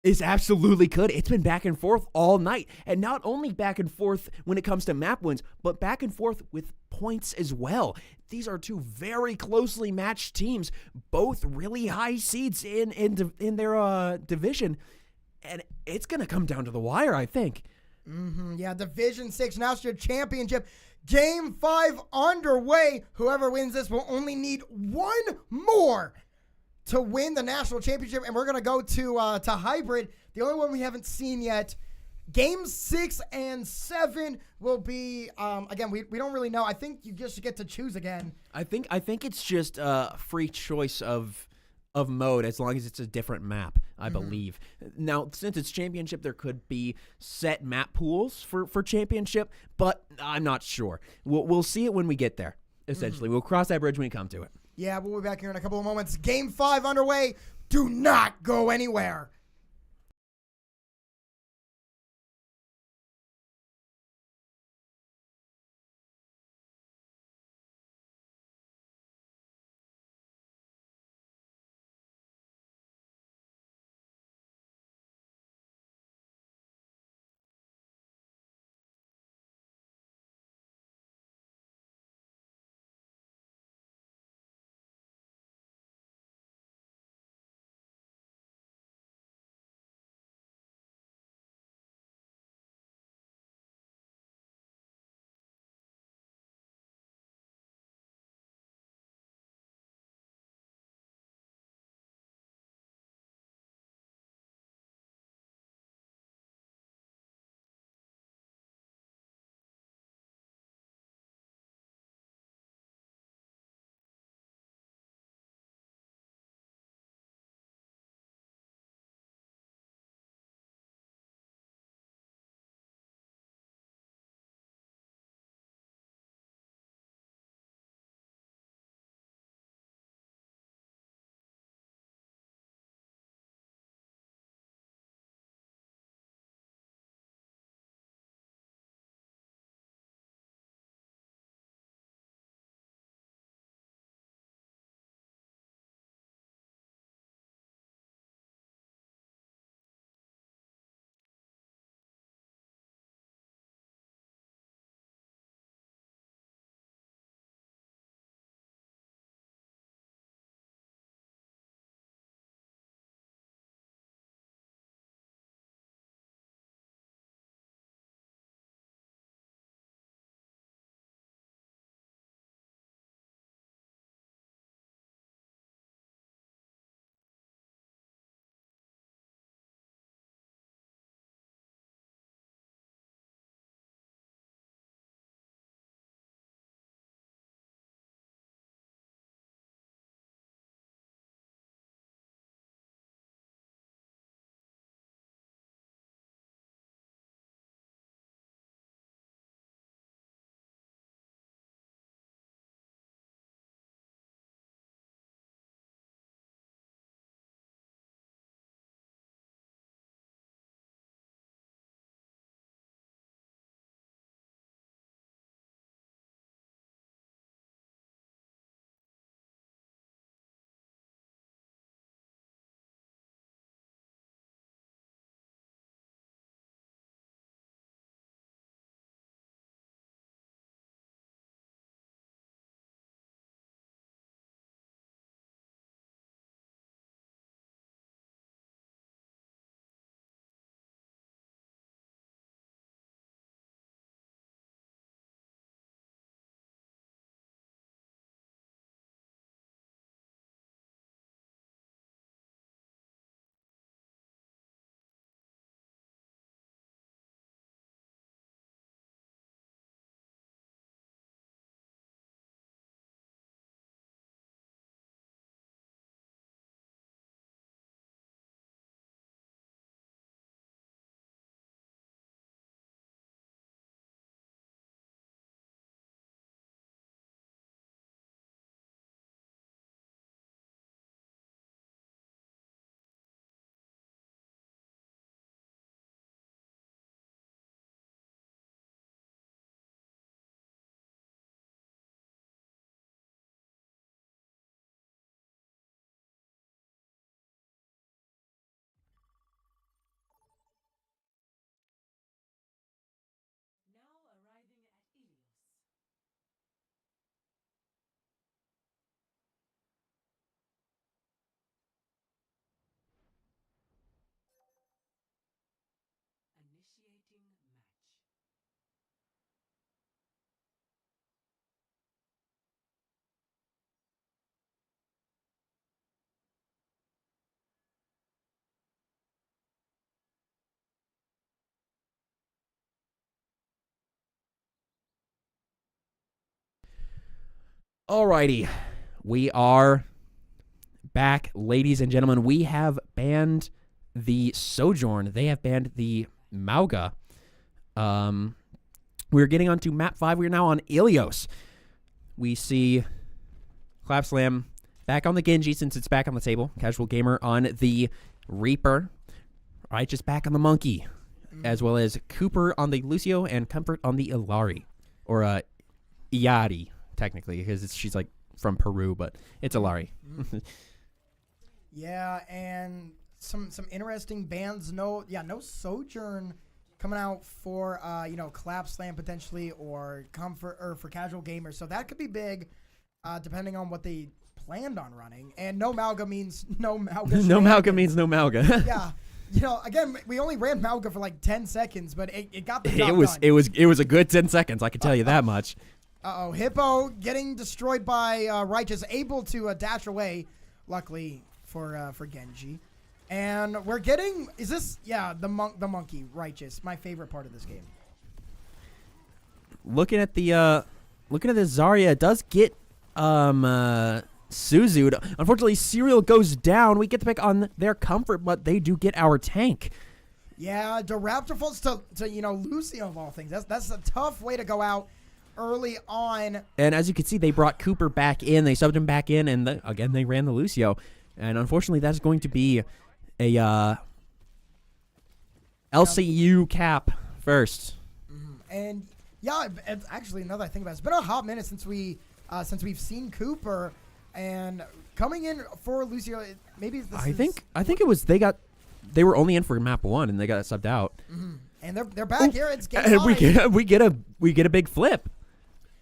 It's absolutely could. It's been back and forth all night. And not only back and forth when it comes to map wins, but back and forth with points as well. These are 2 very closely matched teams, both really high seeds in their division. And it's going to come down to the wire, I think. Yeah, Division 6 National Championship. Game 5 underway. Whoever wins this will only need 1 more to win the national championship, and we're going to go to hybrid. The only one we haven't seen yet. Game 6 and 7 will be, again, we don't really know. I think you just get to choose again. I think it's just a free choice of mode as long as it's a different map, I believe. Now, since it's championship, there could be set map pools for championship, but I'm not sure. We'll see it when we get there, essentially. We'll cross that bridge when we come to it. Yeah, we'll be back here in a couple of moments. Game 5 underway. Do not go anywhere. Alrighty, we are back, ladies and gentlemen. We have banned the Sojourn. They have banned the Mauga. We're getting onto map 5. We're now on Ilios. We see Clapslam back on the Genji since it's back on the table. Casual Gamer on the Reaper. Right, just back on the Monkey. As well as Cooper on the Lucio and Comfort on the Ilari. Or Iari, technically, because she's like from Peru, but it's Ilari. Yeah, and some interesting bans. No Sojourn coming out for Clapslam potentially, or Comfort, or for Casual Gamers. So that could be big, depending on what they planned on running. And no Mauga means no Mauga. No Mauga means no Mauga. Yeah. Again, we only ran Mauga for like 10 seconds, but it got the job done. It was a good 10 seconds, I can tell you that much. Uh-oh, Hippo getting destroyed by Righteous, able to dash away, luckily for Genji. And we're getting, the monkey, Righteous, my favorite part of this game. Looking at the Zarya, it does get Suzu'd. Unfortunately, Serial goes down. We get to pick on their Comfort, but they do get our tank. Yeah, the Raptor falls to Lucio of all things. That's a tough way to go out early on. And as you can see, they brought Cooper back in. They subbed him back in, and again, they ran the Lucio. And unfortunately, that's going to be a LCU cap first. And yeah, it's actually, now that I think about it, it's been a hot minute since we've seen Cooper. And coming in for Lucio, maybe I think it was they were only in for map 1 and they got subbed out. And they're back here. It's game and 5. we get a big flip,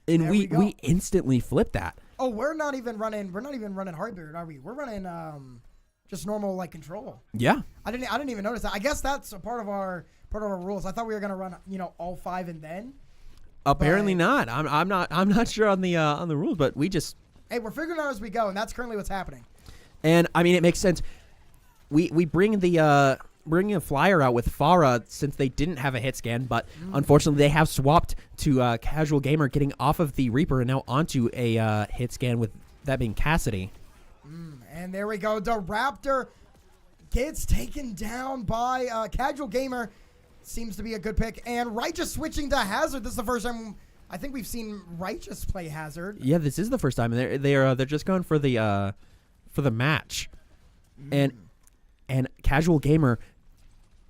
and we instantly flip that. Oh, we're not even running Heartbeard, are we? We're running just normal like control. Yeah. I didn't even notice that. I guess that's a part of our rules. I thought we were gonna run all 5 and then. Apparently not. I'm not sure on the rules, but we just. Hey, we're figuring it out as we go, and that's currently what's happening. And I mean, it makes sense. We bring bringing a flyer out with Farah since they didn't have a hit scan, but unfortunately they have swapped to Casual Gamer getting off of the Reaper and now onto a hit scan, with that being Cassidy. And there we go. The Raptor gets taken down by Casual Gamer. Seems to be a good pick. And Righteous switching to Hazard. This is the first time I think we've seen Righteous play Hazard. Yeah, this is the first time. They're just going for the match. And Casual Gamer,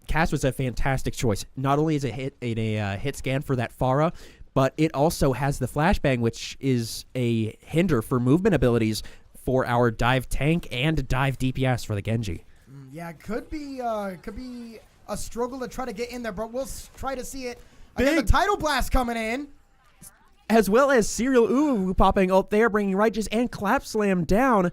Cass was a fantastic choice. Not only is it a hit scan for that Farah, but it also has the flashbang, which is a hinder for movement abilities for our dive tank and dive DPS for the Genji. Yeah, could be a struggle to try to get in there, but we'll try to see it. Again, the Tidal Blast coming in. As well as Serial Uwu popping up there, bringing Righteous and Clapslam down.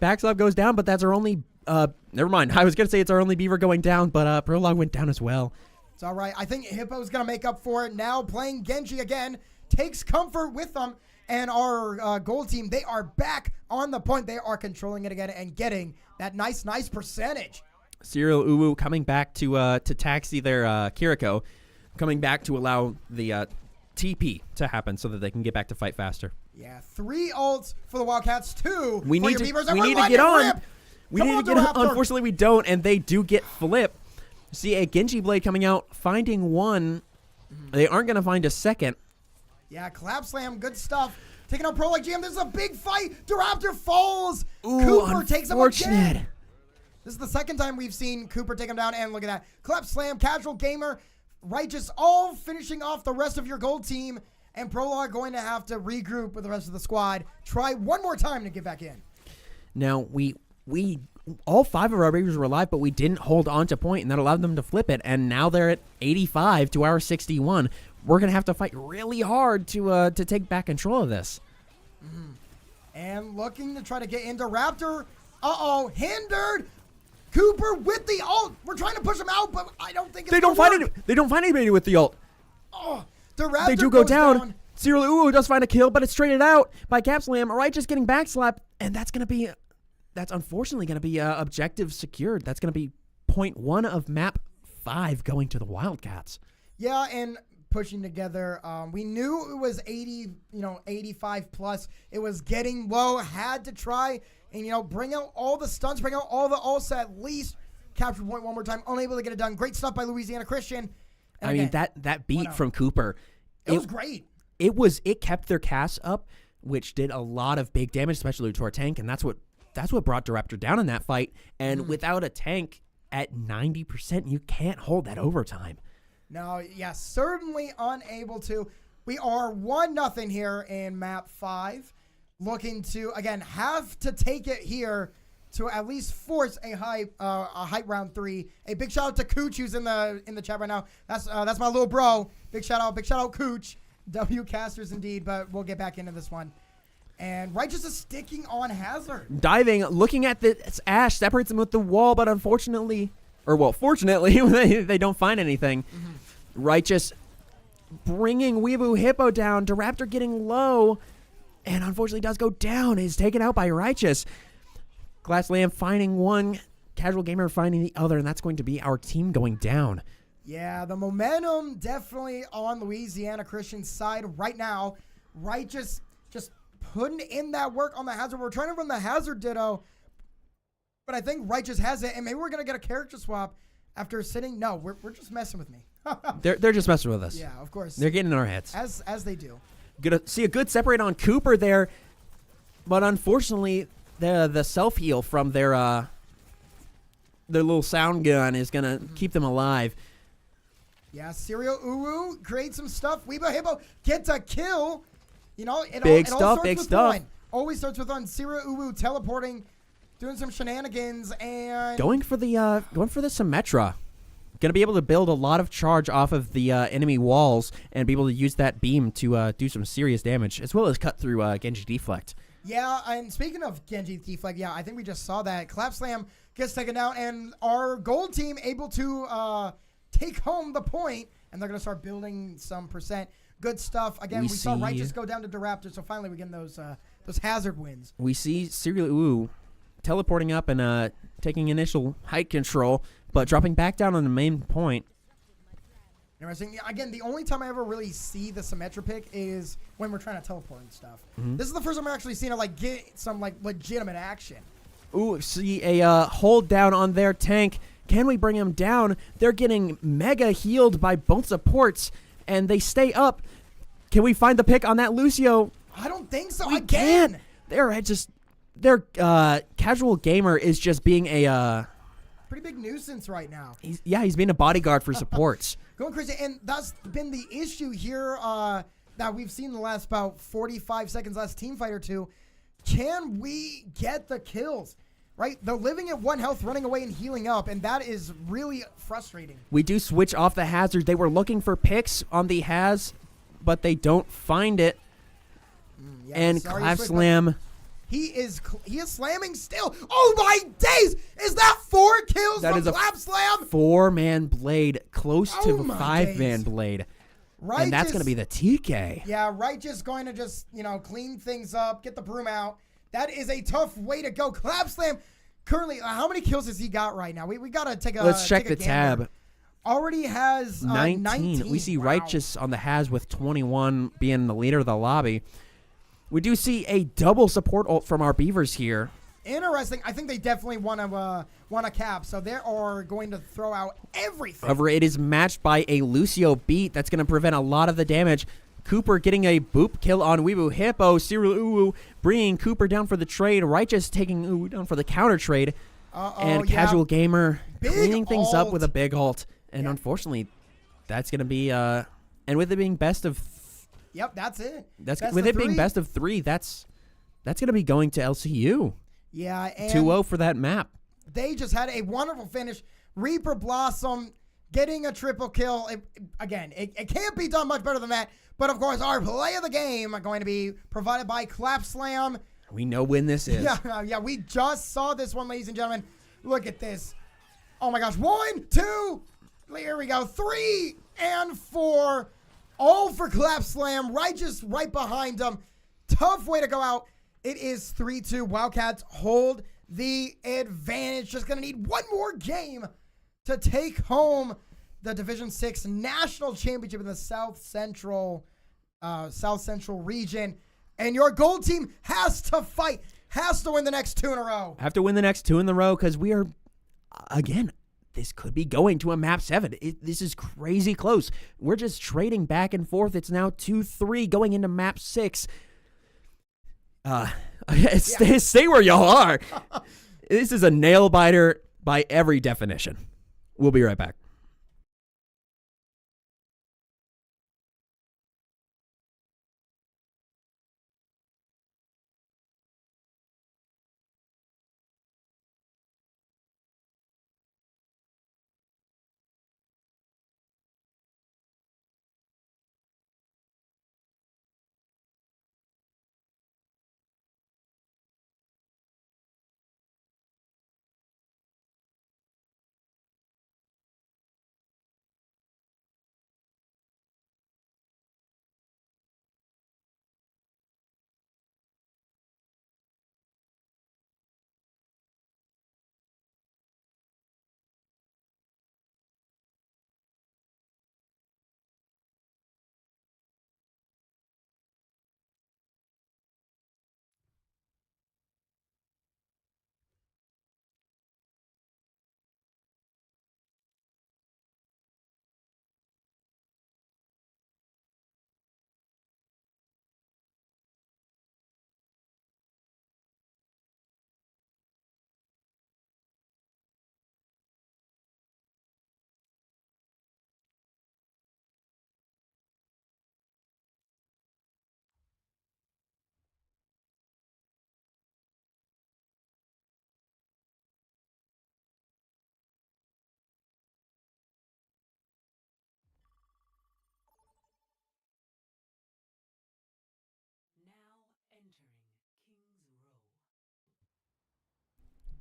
Backslap goes down, but that's our only... never mind. I was going to say it's our only Beaver going down, but Prolong went down as well. It's all right. I think Hippo's going to make up for it now, playing Genji again. Takes Comfort with them. And our gold team, they are back on the point. They are controlling it again and getting that nice percentage. Serial Uwu coming back to taxi their Kiriko. Coming back to allow the TP to happen so that they can get back to fight faster. Yeah, 3 ults for the Wildcats, 2 we for need your to, Beavers. We need to get on. Rip. We need to get on. Unfortunately, we don't, and they do get flip. See a Genji Blade coming out, finding one. They aren't going to find a second. Yeah, Clapslam, good stuff. Taking out Pro like GM. This is a big fight. Disruptor falls. Ooh, Cooper takes him again. Unfortunate. This is the second time we've seen Cooper take him down, and look at that. Clapslam, Casual Gamer, Righteous, all finishing off the rest of your gold team, and Prologue going to have to regroup with the rest of the squad. Try one more time to get back in. Now, we all 5 of our Beavers were alive, but we didn't hold on to point, and that allowed them to flip it, and now they're at 85 to our 61. We're going to have to fight really hard to take back control of this. And looking to try to get into Raptor. Uh-oh, hindered. Cooper with the ult. We're trying to push him out, but I don't think it's They don't find anybody with the ult. Oh, the Raptor They do go down. Serial Uwu does find a kill, but it's traded out by Capslam. Righteous getting backslap, and that's unfortunately going to be objective secured. That's going to be point 1 of map 5 going to the Wildcats. Yeah, and pushing together. We knew it was 80, 85 plus. It was getting low. Had to try and, bring out all the stunts, bring out all the ults, at least capture point one more time. Unable to get it done. Great stuff by Louisiana Christian. And I mean, that beat from Cooper. It was great. It kept their cast up, which did a lot of big damage, especially to our tank, and that's what brought Director down in that fight. And without a tank at 90%, you can't hold that overtime. No, yeah, certainly unable to. We are 1-0 here in map 5. Looking to, again, have to take it here to at least force a hype round 3. A big shout out to Cooch, who's in the chat right now. That's my little bro. Big shout out Cooch. W casters indeed, but we'll get back into this one. And Righteous is sticking on Hazard. Diving, looking at this Ash, separates him with the wall, but unfortunately, fortunately, they don't find anything. Righteous bringing Weebu Hippo down. Diraptor getting low, and unfortunately does go down. Is taken out by Righteous. Glass Lamb finding one, Casual Gamer finding the other, and that's going to be our team going down. Yeah, the momentum definitely on Louisiana Christian's side right now. Righteous just putting in that work on the Hazard. We're trying to run the Hazard Ditto, but I think Righteous has it, and maybe we're going to get a character swap after sitting. No, we're just messing with me. They're just messing with us. Yeah, of course. They're getting in our heads. As they do. Gonna see a good separate on Cooper there, but unfortunately, the self-heal from their little sound gun is going to keep them alive. Yeah, Serial Uwu creates some stuff. Weebu Hippo gets a kill. It all starts with one. Always starts with one. Serial Uwu teleporting, doing some shenanigans, and going for the Symmetra. Going to be able to build a lot of charge off of the enemy walls and be able to use that beam to do some serious damage, as well as cut through Genji Deflect. Yeah, and speaking of Genji Deflect, I think we just saw that. Clap Slam gets taken down, and our gold team able to take home the point, and they're going to start building some percent. Good stuff. Again, we saw Righteous go down to Diraptor, so finally we get those Hazard wins. We see Serial Uwu teleporting up and taking initial height control, but dropping back down on the main point. Interesting. Again, the only time I ever really see the Symmetra pick is when we're trying to teleport and stuff. This is the first time I've actually seen it get some legitimate action. Ooh, see a hold down on their tank. Can we bring him down? They're getting mega healed by both supports, and they stay up. Can we find the pick on that Lucio? I don't think so. We can. Their Casual Gamer is just being a pretty big nuisance right now. He's being a bodyguard for supports. Going crazy, and that's been the issue here that we've seen in the last about 45 seconds, last team fight or two. Can we get the kills? Right? They're living at 1 health, running away and healing up, and that is really frustrating. We do switch off the Hazard. They were looking for picks on the Haz, but they don't find it. And Clap Slam. He is slamming still. Oh my days! Is that 4 kills from Clap Slam? 4-man blade, close to a 5-man blade. Righteous, and that's going to be the TK. Yeah, Righteous going to just, clean things up, get the broom out. That is a tough way to go. Clap Slam, currently, how many kills has he got right now? We got to take a Let's check the tab. Already has 19. We see Righteous on the Haz with 21 being the leader of the lobby. We do see a double support ult from our Beavers here. Interesting. I think they definitely want to cap, so they are going to throw out everything. However, it is matched by a Lucio beat. That's going to prevent a lot of the damage. Cooper getting a boop kill on Weebu Hippo. Serial Uwu bringing Cooper down for the trade. Righteous taking Uwu down for the counter trade. And Casual Gamer cleaning things up with a big ult. And unfortunately, that's going to be... and with it being best of... Yep, that's it. With it being best of 3, that's going to be going to LCU. Yeah, and 2-0 for that map. They just had a wonderful finish. Reaper Blossom getting a triple kill. It can't be done much better than that. But, of course, our play of the game are going to be provided by Clap Slam. We know when this is. Yeah, we just saw this one, ladies and gentlemen. Look at this. Oh, my gosh. 1, 2, here we go. 3 and 4. All for Clap Slam. Righteous right behind them. Tough way to go out. It is 3-2. Wildcats hold the advantage. Just going to need one more game to take home the Division 6 National Championship in the South Central region. And your gold team has to fight, has to win the next 2 in a row. Have to win the next 2 in the row because we are, again, this could be going to a map 7. This is crazy close. We're just trading back and forth. It's now 2-3 going into map 6. Stay where y'all are. This is a nail biter by every definition. We'll be right back.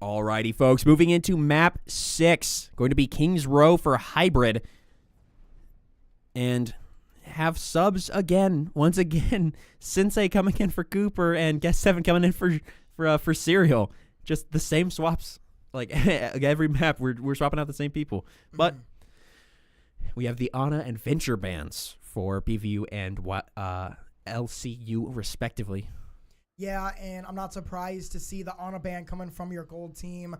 Alrighty, folks, moving into map 6. Going to be Kings Row for hybrid. And have subs again. Once again, Sensei coming in for Cooper and Guest 7 coming in for Serial. Just the same swaps. Like every map, we're swapping out the same people. But we have the Ana and Venture bans for BVU and LCU respectively. Yeah, and I'm not surprised to see the Ana ban coming from your gold team.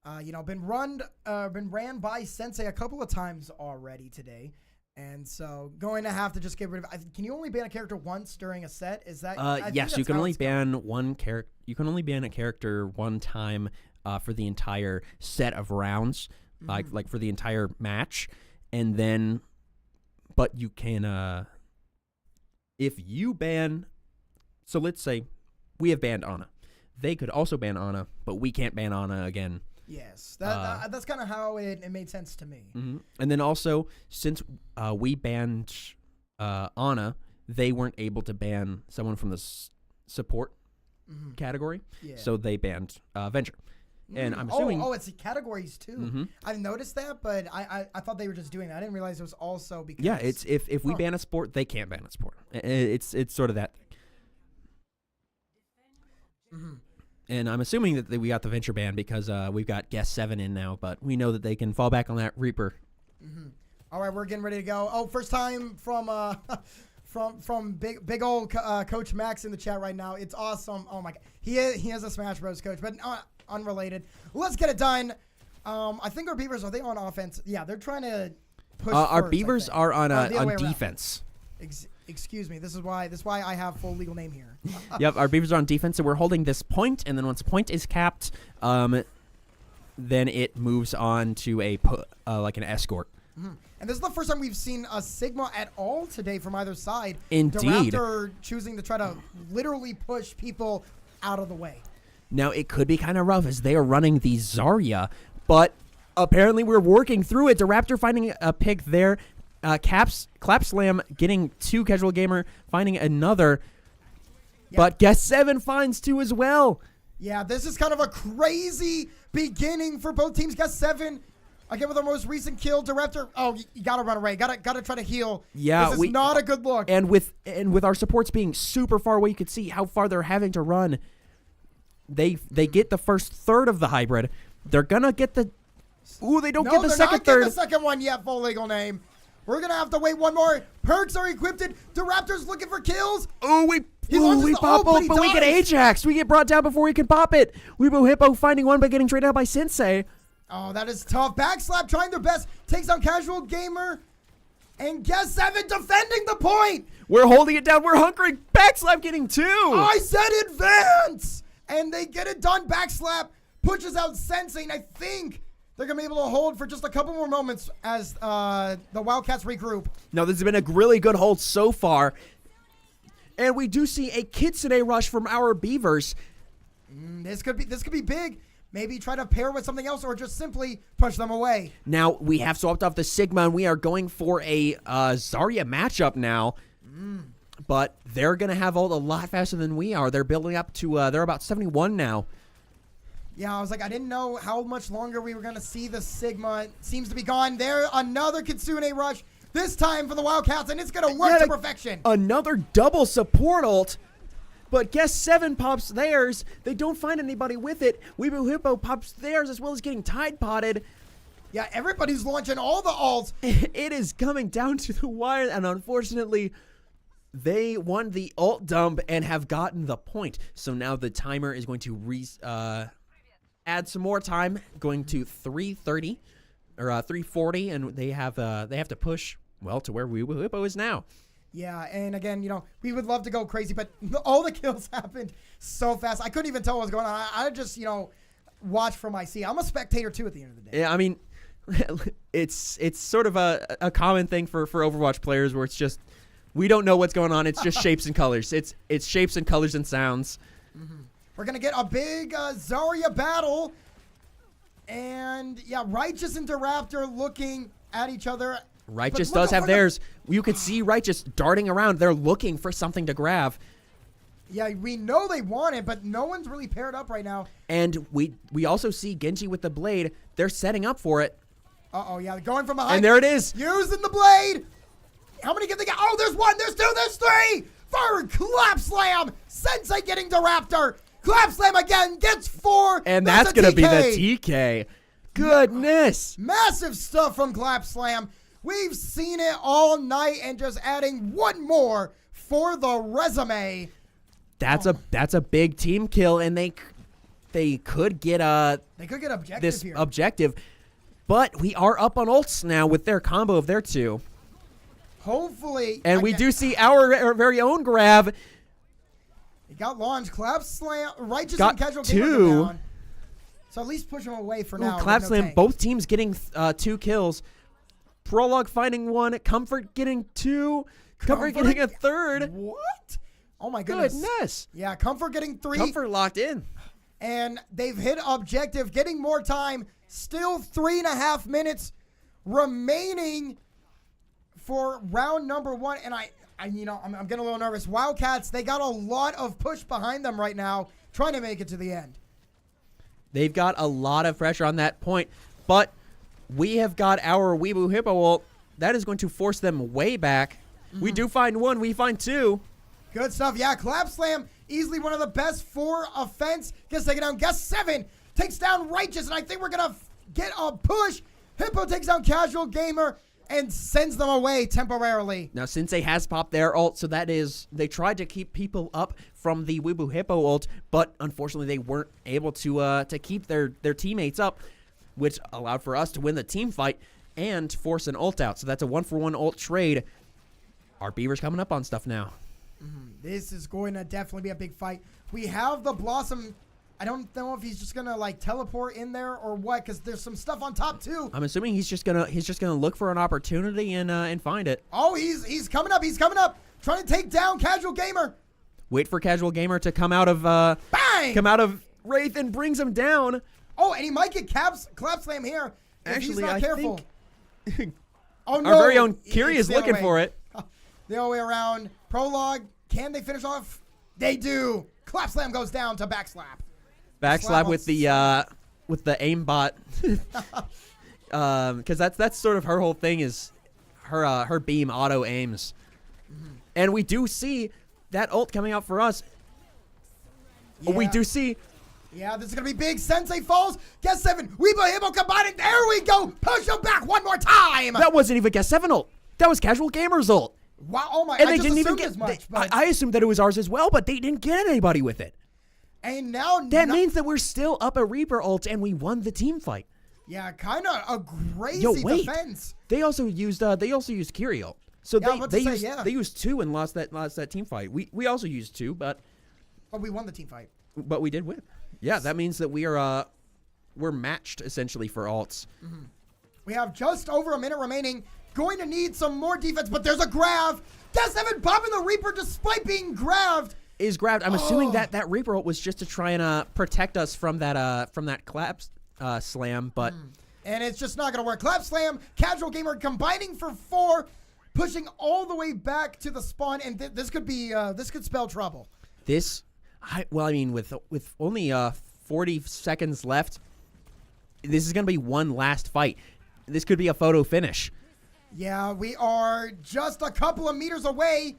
Been ran by Sensei a couple of times already today. And so going to have to just get rid of. Can you only ban a character once during a set? Is that? Yes, you can only ban one character. You can only ban a character one time for the entire set of rounds, like for the entire match, and then, but you can if you ban. So let's say we have banned Ana. They could also ban Ana, but we can't ban Ana again. Yes, that's kind of how it made sense to me. Mm-hmm. And then also, since we banned Ana, they weren't able to ban someone from the support category, so they banned Venture. And I'm assuming... Oh, it's categories too. I've noticed that, but I thought they were just doing that. I didn't realize it was also because... Yeah, it's if we ban a sport, they can't ban a sport. It's sort of that thing. And I'm assuming that we got the Venture ban because we've got Guest 7 in now, but we know that they can fall back on that Reaper. All right, we're getting ready to go. Oh, first time from from big old Coach Max in the chat right now. It's awesome. Oh my God, he is a Smash Bros. Coach, but unrelated. Let's get it done. I think our Beavers, are they on offense? Yeah, they're trying to push. Our Beavers are on defense. Excuse me. This is why I have full legal name here. Yep, our Beavers are on defense, so we're holding this point, and then once point is capped, then it moves on to like an escort. And this is the first time we've seen a Sigma at all today from either side. Indeed. The Raptor choosing to try to literally push people out of the way. Now, it could be kind of rough as they are running the Zarya, but apparently we're working through it. The Raptor finding a pick there. Clap Slam getting 2, Casual Gamer finding another. Yep. But Guest 7 finds 2 as well. Yeah, this is kind of a crazy beginning for both teams. Guest 7, again with our most recent kill. Director, you gotta run away. Gotta try to heal. Yeah, this is not a good look. And with our supports being super far away, you could see how far they're having to run. They get the first third of the hybrid. They're gonna get the Ooh, they don't No, get the they're second not getting third. the second one yet, full legal name. We're going to have to wait one more. Perks are equipped. The Raptors looking for kills. Ooh, we launches the pop ult, ult, but we get dies. Ajax. We get brought down before we can pop it. Weebo Hippo finding one, but getting traded out by Sensei. Oh, that is tough. Backslap trying their best. Takes on Casual Gamer. And Guess 7 defending the point. We're holding it down. We're hunkering. Backslap getting 2. I said advance. And they get it done. Backslap pushes out Sensei. And I think they're going to be able to hold for just a couple more moments as the Wildcats regroup. No, this has been a really good hold so far. And we do see a Kitsune rush from our Beavers. This could be big. Maybe try to pair with something else or just simply push them away. Now, we have swapped off the Sigma, and we are going for a Zarya matchup now. But they're going to have ult a lot faster than we are. They're building up to, they're about 71 now. Yeah, I was like, I didn't know how much longer we were going to see the Sigma. It seems to be gone. There, another Kitsune rush. This time for the Wildcats, and it's going to work to perfection. Another double support ult. But Guess 7 pops theirs. They don't find anybody with it. Weebo Hippo pops theirs as well as getting Tide Potted. Yeah, everybody's launching all the ults. It is coming down to the wire, and unfortunately, they won the ult dump and have gotten the point. So now the timer is going to add some more time, going to 3:30 or 3:40, and they have to push well to where Weebo Hippo is now. Yeah, and again, we would love to go crazy, but all the kills happened so fast. I couldn't even tell what was going on. I just, watch from my seat. I'm a spectator, too, at the end of the day. Yeah, I mean, it's sort of a common thing for Overwatch players where it's just, we don't know what's going on. It's just shapes and colors. It's shapes and colors and sounds. We're going to get a big Zarya battle. And, yeah, Righteous and Raptor looking at each other. Righteous does have theirs. You could see Righteous darting around. They're looking for something to grab. Yeah, we know they want it, but no one's really paired up right now. And we also see Genji with the blade. They're setting up for it. Uh-oh, yeah, going from behind. And there it is. Using the blade. How many can they get? Oh, there's one, there's two, there's three. Forward clap slam. Sensei getting the Raptor. Clap slam again, gets 4. And that's going to be the TK. Goodness. Massive stuff from Clap Slam. We've seen it all night, and just adding one more for the resume. That's a big team kill, and they could get objective here. Objective, but we are up on ults now with their combo of their two. Hopefully, and we do see our very own grab. He got launched. Clap Slam, Righteous got and Casual 2. Gamer down. So at least push him away for now. Clap Slam, both teams getting 2 kills. Prologue finding 1. Comfort getting 2. Comfort getting a 3rd. What? Oh my goodness. Yeah, Comfort getting 3. Comfort locked in. And they've hit objective, getting more time. Still 3.5 minutes remaining for round number 1. And I'm getting a little nervous. Wildcats, they got a lot of push behind them right now, trying to make it to the end. They've got a lot of pressure on that point, but we have got our Weebo Hippo ult. That is going to force them way back. We do find 1. We find 2. Good stuff. Yeah, Clap Slam, easily one of the best for offense. Gets taken down. Guess 7 takes down Righteous, and I think we're going to get a push. Hippo takes down Casual Gamer and sends them away temporarily. Now, Sensei has popped their ult, so that is, they tried to keep people up from the Weebo Hippo ult, but unfortunately they weren't able to keep their teammates up, which allowed for us to win the team fight and force an ult out. So that's a 1-for-1 ult trade. Our Beavers coming up on stuff now. This is going to definitely be a big fight. We have the Blossom. I don't know if he's just gonna teleport in there or what, because there's some stuff on top too. I'm assuming he's just gonna look for an opportunity and find it. Oh, he's coming up. He's coming up, trying to take down Casual Gamer. Wait for Casual Gamer to come out of bang! Come out of Wraith and brings him down. Oh, and he might get Clap Slam here if Actually, he's not careful. Think oh no! Our very own Kiri is looking for it. The other way around. Prologue. Can they finish off? They do. Clap Slam goes down to Backslap. Backslap with the aimbot, because that's sort of her whole thing is her beam auto aims, and we do see that ult coming out for us. Yeah. We do see Yeah, this is going to be big. Sensei falls. Guess 7. Weebo Hippo combining. There we go. Push him back one more time. That wasn't even Guess 7 ult. That was Casual Gamer's ult. Wow. Oh my. And I they just didn't even assumed get. as much. But... I assumed that it was ours as well, but they didn't get anybody with it. And now that means that we're still up a Reaper ult and we won the team fight. Yeah, kind of a crazy defense. They also used Kyrie ult. So yeah, they used 2 and lost that team fight. We also used 2, but we won the team fight. But we did win. Yeah, that means that we're matched essentially for ults. Mm-hmm. We have just over a minute remaining. Going to need some more defense, but there's a grab. Guess 7 popping the Reaper despite being grabbed. Is grabbed. I'm assuming that Reaper ult was just to try and protect us from that collapse slam, but and it's just not gonna work. Clap slam. Casual Gamer combining for 4, pushing all the way back to the spawn, and this could be this could spell trouble. With only 40 seconds left, this is gonna be one last fight. This could be a photo finish. Yeah, we are just a couple of meters away.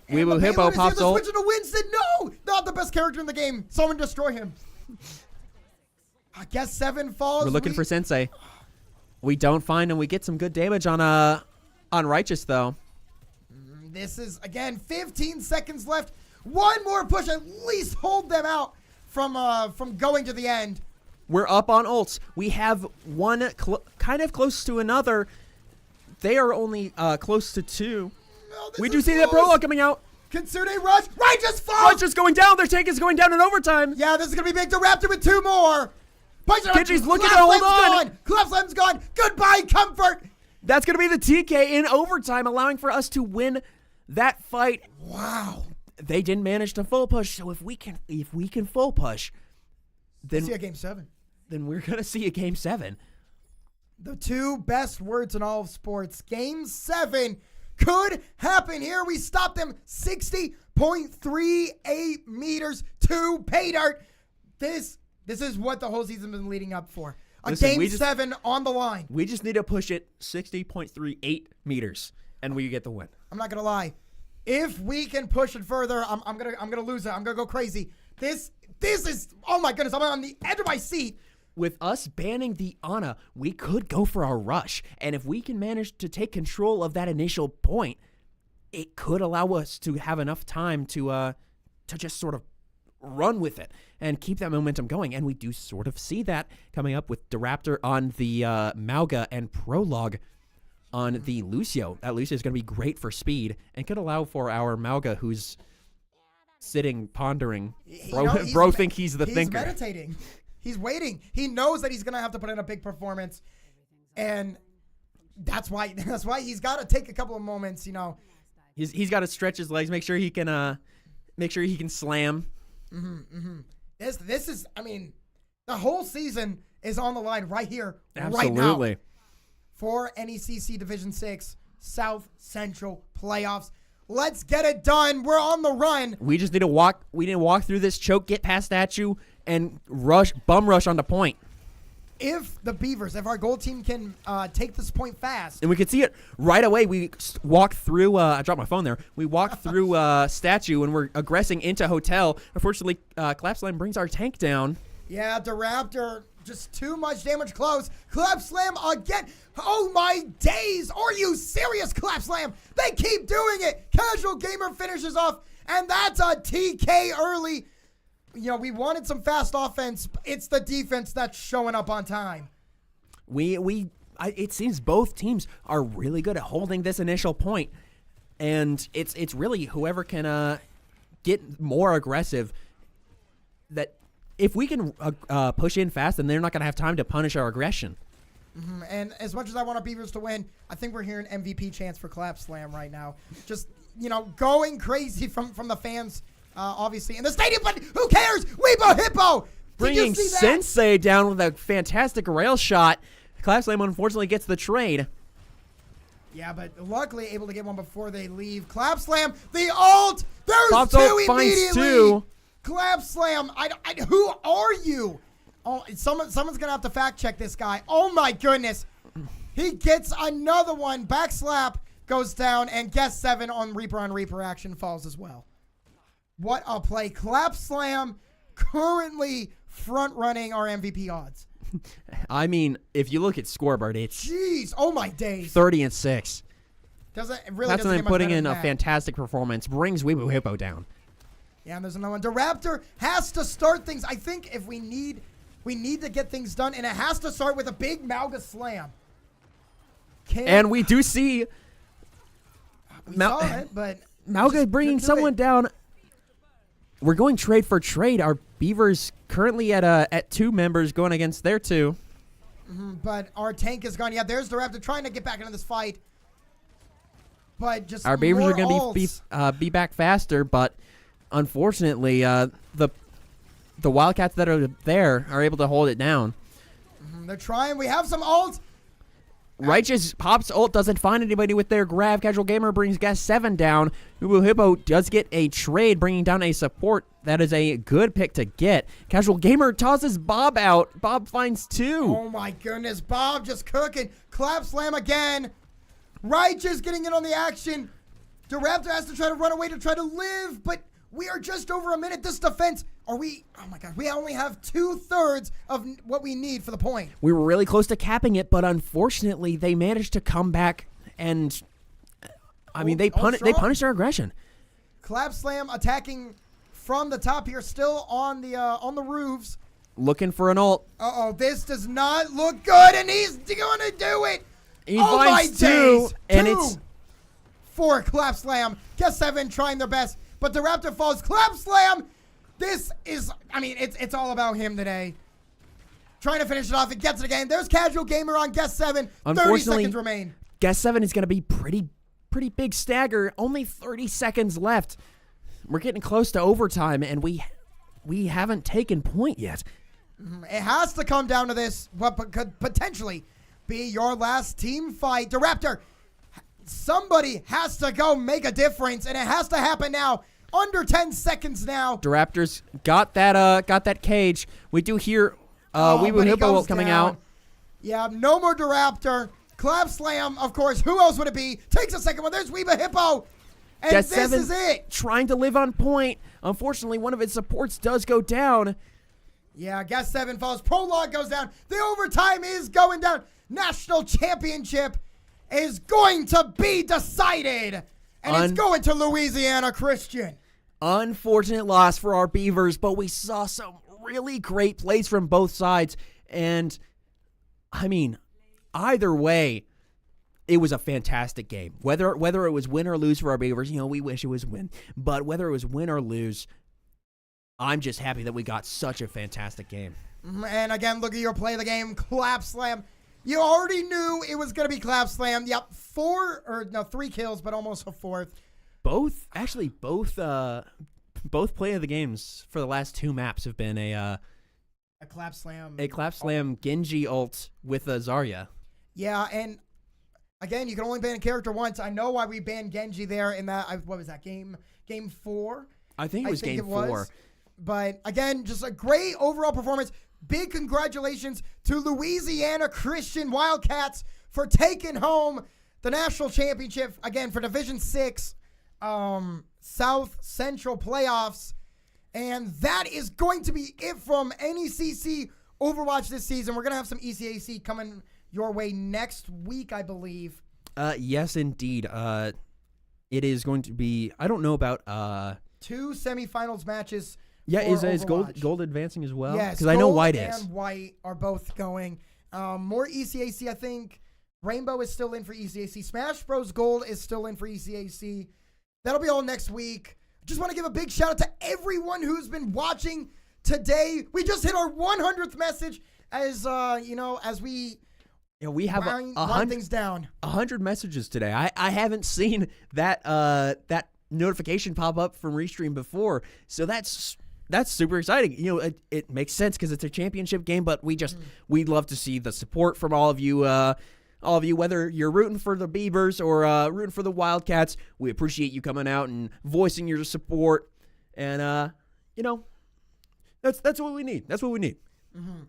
Weebo Hippo pops ult. Switching to Winston. No, not the best character in the game. Someone destroy him. I guess 7 falls. We're looking for Sensei. We don't find him. We get some good damage on Righteous though. This is again 15 seconds left. One more push, at least hold them out from going to the end. We're up on ults. We have one kind of close to another. They are only close to 2. No, we do see that prologue coming out. Kitsune rush. Righteous falls. Righteous going down. Their tank is going down in overtime. Yeah, this is going to be big. The Raptor with 2 more. Genji's looking to hold on. Clap Slam's gone. Goodbye, comfort. That's going to be the TK in overtime, allowing for us to win that fight. Wow. They didn't manage to full push, so if we can full push, then see a game 7. Then we're going to see a game 7. The 2 best words in all of sports. Game 7 could happen here. We stopped them 60.38 meters to pay dirt. This is what the whole season has been leading up for. Game 7 on the line. We just need to push it 60.38 meters, and we get the win. I'm not gonna lie. If we can push it further, I'm gonna lose it. I'm gonna go crazy. This is, oh my goodness, I'm on the edge of my seat. With us banning the Ana, we could go for our rush, and if we can manage to take control of that initial point, it could allow us to have enough time to just sort of run with it and keep that momentum going. And we do sort of see that coming up with Diraptor on the Mauga and Prologue on the Lucio. That Lucio is going to be great for speed and could allow for our Mauga, who's sitting pondering. Bro think he's the thinker. He's meditating. He's waiting. He knows that he's going to have to put in a big performance. And that's why he's got to take a couple of moments, you know. He's got to stretch his legs, make sure he can slam. This is, I mean, the whole season is on the line right here, Absolutely. right now. For NECC Division 6 South Central Playoffs. Let's get it done. We're on the run. We just need to walk. We need to walk through this choke, get past statue, and bum rush on the point. If the Beavers, if our goal team can take this point fast. And we can see it right away. We walk through, I dropped my phone there. We walk through statue and we're aggressing into hotel. Unfortunately, Clapslam brings our tank down. Yeah, the Raptor, just too much damage close. Clapslam again. Oh my days. Are you serious, Clapslam? They keep doing it. Casual Gamer finishes off, and that's a TK early. You know, we wanted some fast offense. It's the defense that's showing up on time. It seems both teams are really good at holding this initial point, and it's really whoever can get more aggressive. That if we can push in fast, then they're not going to have time to punish our aggression. And as much as I want our Beavers to win, I think we're hearing MVP chants for Clapslam right now. Just, you know, going crazy from the fans. Obviously in the stadium, but who cares? Weebo Hippo! Bringing Sensei down with a fantastic rail shot. Clapslam unfortunately gets the trade. Yeah, but luckily able to get one before they leave. Clapslam, the ult! There's Pops two immediately! Finds two. Clapslam, who are you? Oh, someone's gonna have to fact check this guy. Oh my goodness. He gets another one. Back slap goes down, and guess 7 on Reaper action falls as well. What a play. Clapslam currently front-running our MVP odds. I mean, if you look at scoreboard, it's Jeez, oh my days. 30-6. That's them putting in a fantastic performance. Brings Weeble Hippo down. Yeah, and there's another one. The Raptor has to start things. I think if we need to get things done, and it has to start with a big Mauga slam. And we do see saw it, but Mauga bringing someone down. We're going trade for trade. Our Beavers currently at 2 members going against their 2. But our tank is gone. Yeah, there's the Raptor trying to get back into this fight. But just our Beavers are going to be back faster, but unfortunately, the Wildcats that are there are able to hold it down. They're trying. We have some ults. Righteous pops ult, doesn't find anybody with their grab. Casual Gamer brings Guest 7 down. Ubu Hippo does get a trade, bringing down a support. That is a good pick to get. Casual Gamer tosses Bob out. Bob finds 2. Oh my goodness, Bob just cooking. Clap slam again. Righteous getting in on the action. The Raptor has to try to run away to try to live, but we are just over a minute. This defense, oh my God, we only have 2/3 of what we need for the point. We were really close to capping it, but unfortunately, they managed to come back and, I mean, they punished our aggression. Clap slam attacking from the top here, still on the roofs. Looking for an ult. Uh-oh, this does not look good, and he's gonna do it. He finds 2, and it's 4 clap slam. Guess 7 trying their best, but the Raptor falls. Clap slam. This is, I mean, it's all about him today. Trying to finish it off. It gets it again. There's Casual Gamer on Guess 7. 30 seconds remain. Guess 7 is going to be pretty big stagger. Only 30 seconds left. We're getting close to overtime, and we haven't taken point yet. It has to come down to this, what could potentially be your last team fight. The Raptor, somebody has to go make a difference, and it has to happen now. Under 10 seconds now. The Raptors got that cage. We do hear Weeble Hippo coming out. Yeah, no more the Raptor. Clap slam, of course. Who else would it be? Takes a second one. There's Weeble Hippo. And Guess this 7 is it. Trying to live on point. Unfortunately, one of its supports does go down. Yeah, Guess 7 falls. Prologue goes down. The overtime is going down. National championship is going to be decided. And it's going to Louisiana Christian. Unfortunate loss for our Beavers, but we saw some really great plays from both sides. And, I mean, either way, it was a fantastic game. Whether it was win or lose for our Beavers, you know, we wish it was win. But whether it was win or lose, I'm just happy that we got such a fantastic game. And again, look at your play of the game. Clap slam. You already knew it was going to be clap slam. Yep, 3 kills, but almost a 4th. Both play of the games for the last 2 maps have been a clap slam. A clap slam Genji ult with a Zarya. Yeah, and again, you can only ban a character once. I know why we banned Genji there in that, what was that, game 4? I think it was game 4. But again, just a great overall performance. Big congratulations to Louisiana Christian Wildcats for taking home the national championship, again, for Division 6 South Central playoffs. And that is going to be it from NECC Overwatch this season. We're going to have some ECAC coming your way next week, I believe. Yes, indeed. It is going to be, I don't know about 2 semifinals matches. Yeah, is gold advancing as well? Yes, because I know White is. Gold and White are both going. More ECAC, I think. Rainbow is still in for ECAC. Smash Bros. Gold is still in for ECAC. That'll be all next week. Just want to give a big shout out to everyone who's been watching today. We just hit our 100th message as we have wind things down. 100 messages today. I haven't seen that notification pop up from Restream before, so that's super exciting. You know, it makes sense because it's a championship game, but we'd love to see the support from all of you. Whether you're rooting for the Beavers or rooting for the Wildcats, we appreciate you coming out and voicing your support. And that's what we need. That's what we need.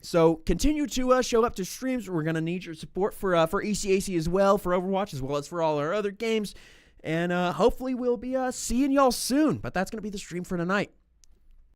So continue to show up to streams. We're gonna need your support for ECAC as well, for Overwatch as well as for all our other games. And hopefully we'll be seeing y'all soon. But that's gonna be the stream for tonight.